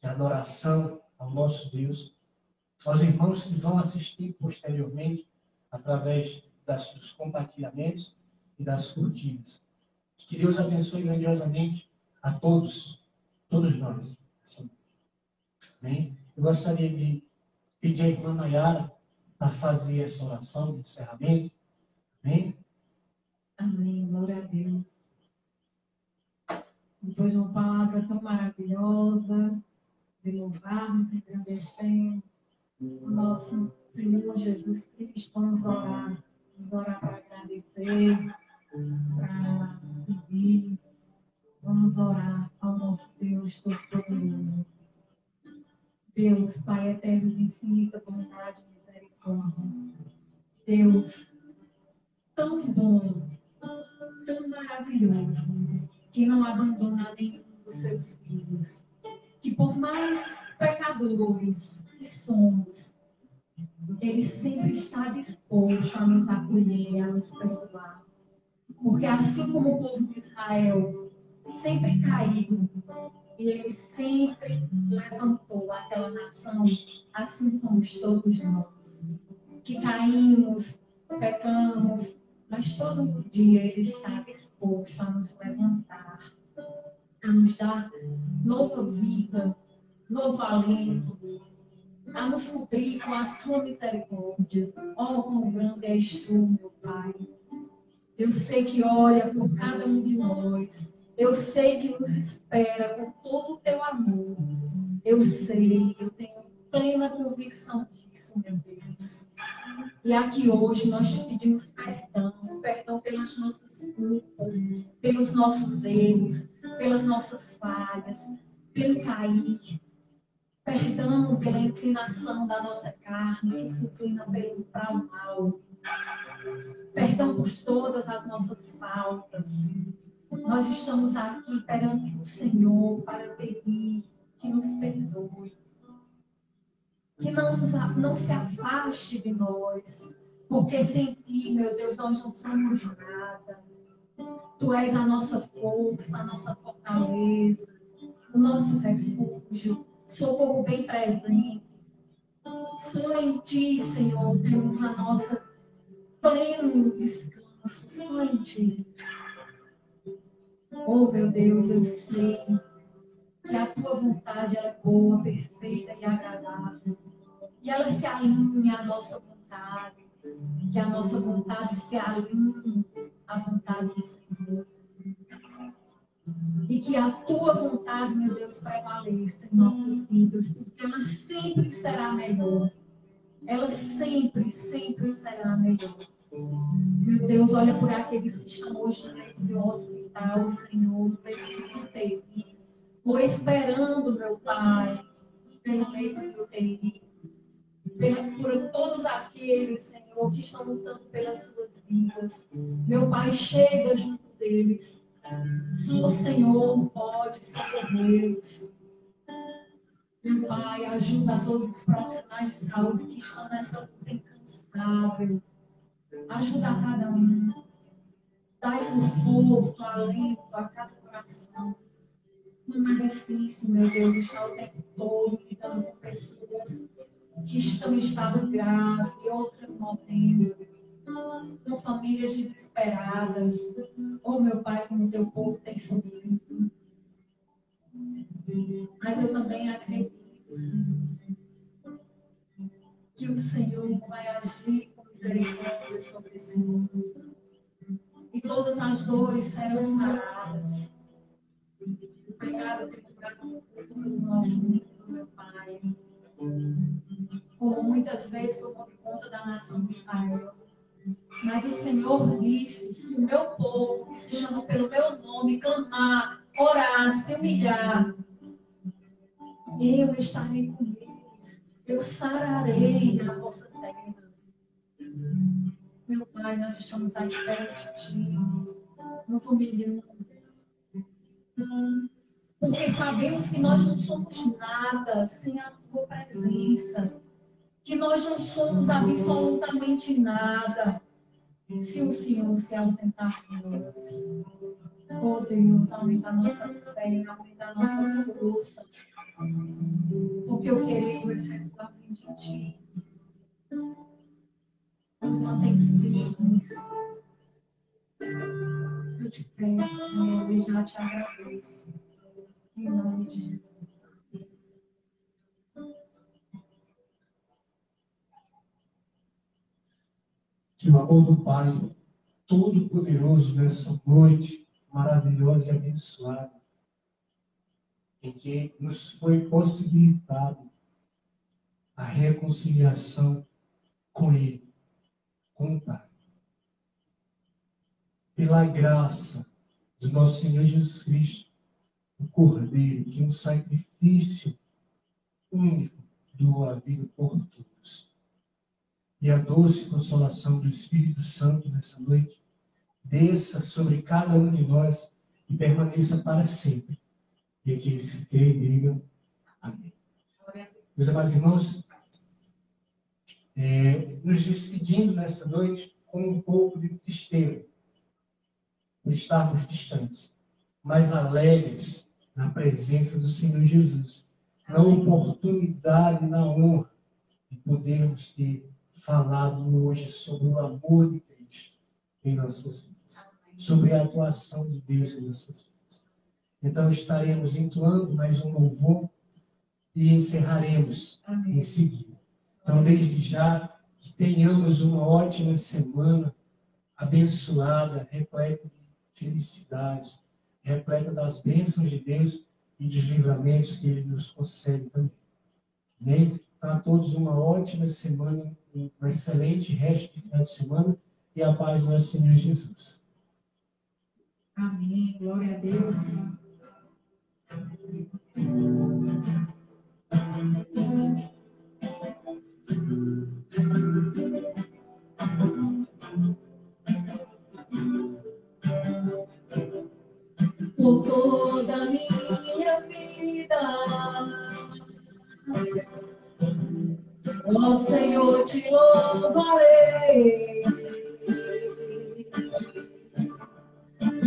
de adoração ao nosso Deus, aos irmãos que vão assistir posteriormente através dos compartilhamentos e das curtidas. Que Deus abençoe grandiosamente a todos nós. Amém? Eu gostaria de pedir à irmã Nayara para fazer essa oração de encerramento. Amém? Amém. Glória a Deus. Depois de uma palavra tão maravilhosa, de louvarmos e agradecermos o nosso Senhor Jesus Cristo, vamos orar. Vamos orar para agradecer, para pedir. Vamos orar ao nosso Deus Todo-Poderoso. Deus, Pai eterno de infinita bondade e misericórdia. Deus, tão bom, tão maravilhoso, que não abandona nenhum dos seus filhos. Que por mais pecadores que somos, Ele sempre está disposto a nos acolher, a nos perdoar. Porque assim como o povo de Israel sempre caiu, e Ele sempre levantou aquela nação, assim somos todos nós. Que caímos, pecamos, mas todo dia Ele está disposto a nos levantar, a nos dar nova vida, novo alento, a nos cobrir com a sua misericórdia. Oh, quão grande és tu, meu Pai. Eu sei que olha por cada um de nós. Eu sei que nos espera com todo o teu amor. Eu sei, eu tenho plena convicção disso, meu Deus. E aqui hoje nós te pedimos perdão pelas nossas culpas, pelos nossos erros, pelas nossas falhas, pelo cair. Perdão pela inclinação da nossa carne, que se inclina para o mal. Perdão por todas as nossas faltas. Nós estamos aqui perante o Senhor para pedir que nos perdoe. Que não se afaste de nós. Porque sem ti, meu Deus, nós não somos nada. Tu és a nossa força, a nossa fortaleza, o nosso refúgio, socorro bem presente. Só em ti, Senhor, temos a nossa pleno descanso. Só em ti. Oh, meu Deus, eu sei que a tua vontade ela é boa, perfeita e agradável. E ela se alinha à nossa vontade. vontade, que a nossa vontade se alinhe à vontade do Senhor. E que a tua vontade, meu Deus, prevaleça em nossas vidas, porque ela sempre será melhor. Ela sempre, sempre será melhor. Meu Deus, olha por aqueles que estão hoje no leito do hospital, Senhor, no leito do UTI, ou esperando, meu Pai, pelo leito do UTI, por todos aqueles, Senhor, que estão lutando pelas suas vidas. Meu Pai, chega junto deles. Só o Senhor pode socorrê-los. Meu Pai, ajuda a todos os profissionais de saúde que estão nessa luta incansável. Ajuda a cada um. Dai conforto, alento a cada coração. Não é difícil, meu Deus, estar o tempo todo lidando com pessoas que estão em estado grave e outras morrendo. Com famílias desesperadas. Oh, meu Pai, como teu povo tem sofrido. Mas eu também acredito, Senhor, que o Senhor vai agir com misericórdia sobre esse mundo. E todas as dores serão saradas. O pecado tem cobrado do nosso mundo, meu Pai. Como muitas vezes tomou conta da nação de Israel. Mas o Senhor disse, se o meu povo, que se chama pelo meu nome, clamar, orar, se humilhar, eu estarei com eles. Eu sararei a vossa terra. Meu Pai, nós estamos aqui perto de Ti, nos humilhando. Porque sabemos que nós não somos nada sem a Tua presença. Que nós não somos absolutamente nada se o Senhor se ausentar de nós. Oh Deus, aumenta a nossa fé, aumenta a nossa força. Porque eu querer o efetuar vem de Ti. Nos mantém firmes. Eu te peço, Senhor, e já te agradeço. Em nome de Jesus. Que o amor do Pai Todo-Poderoso nessa noite maravilhosa e abençoada, em que nos foi possibilitado a reconciliação com Ele, com o Pai. Pela graça do nosso Senhor Jesus Cristo, o Cordeiro, que é um sacrifício único doou a vida por todos. E a doce consolação do Espírito Santo nessa noite desça sobre cada um de nós e permaneça para sempre. E aqueles que creem, digam amém. Meus amados irmãos, nos despedindo nessa noite com um pouco de tristeza, por estarmos distantes, mas alegres na presença do Senhor Jesus, na oportunidade, na honra de podermos ter falado hoje sobre o amor de Cristo em nossas vidas, sobre a atuação de Deus em nossas vidas. Então estaremos entoando mais um louvor e encerraremos em seguida. Então, desde já, que tenhamos uma ótima semana, abençoada, repleta de felicidade, repleta das bênçãos de Deus e dos livramentos que Ele nos concede também. Amém? Então, a todos uma ótima semana, um excelente resto de final de semana e a paz do nosso Senhor Jesus. Amém. Glória a Deus. Por toda a minha vida, ó Senhor, te louvarei,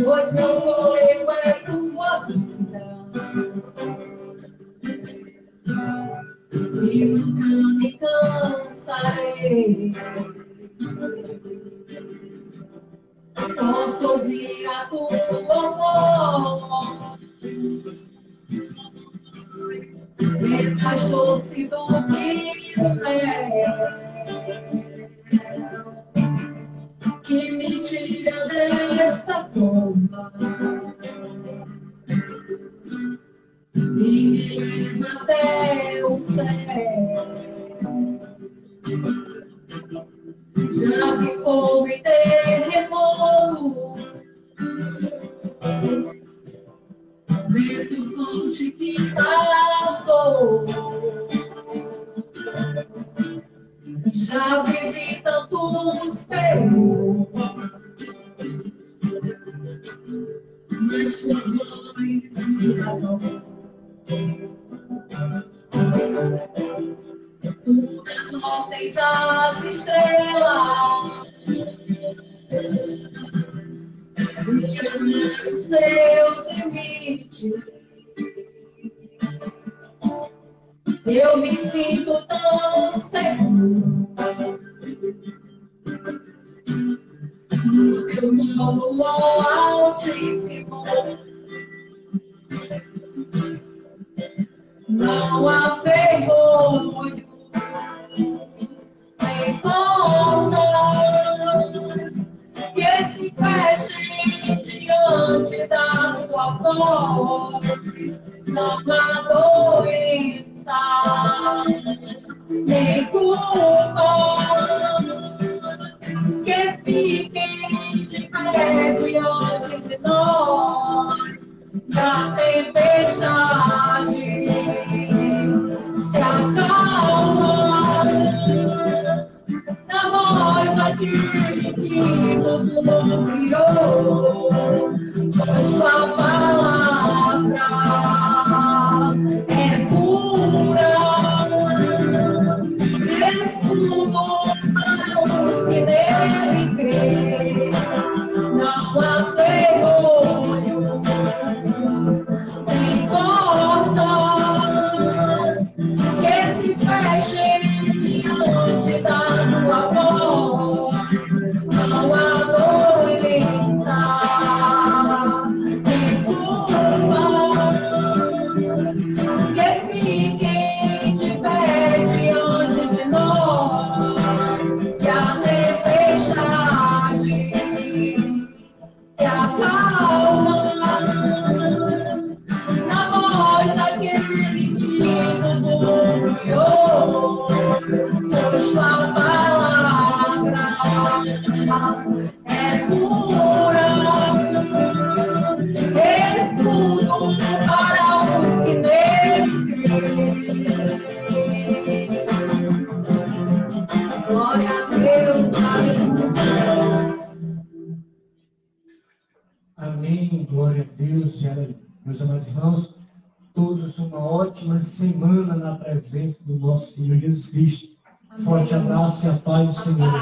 pois meu fôlego é tua vida, e nunca me cansarei. Posso ouvir a tua voz, é mais doce do que o mel. céu. Já vi fogo e terremoto, vento forte que passou. Já vivi tantos perigos, mas tua voz me amou. Tu das nuvens as estrelas, e os seus limites. Eu me sinto tão seguro no teu nome altíssimo. Não há ferrolhos nem portas que se fechem diante da tua voz. Não há doença nem culpa que fiquem de pé diante de nós. Da tempestade se acalma na voz daquele que tudo criou. Pois tua palavra é pura, escudo para os que nele crêem. Não há ferrolhos nem portas que se fechem diante da tua voz. Não há doença nem culpa que fiquem de pé diante de nós. Que a tempestade se acalma na voz daquele que tudo criou. Pois tua palavra é pura, escudo para os que nele creem. Glória a Deus, aleluia. Amém, glória a Deus e aleluia. Meus amados irmãos, todos uma ótima semana na presença do nosso Senhor Jesus Cristo. Forte abraço e a paz do Senhor.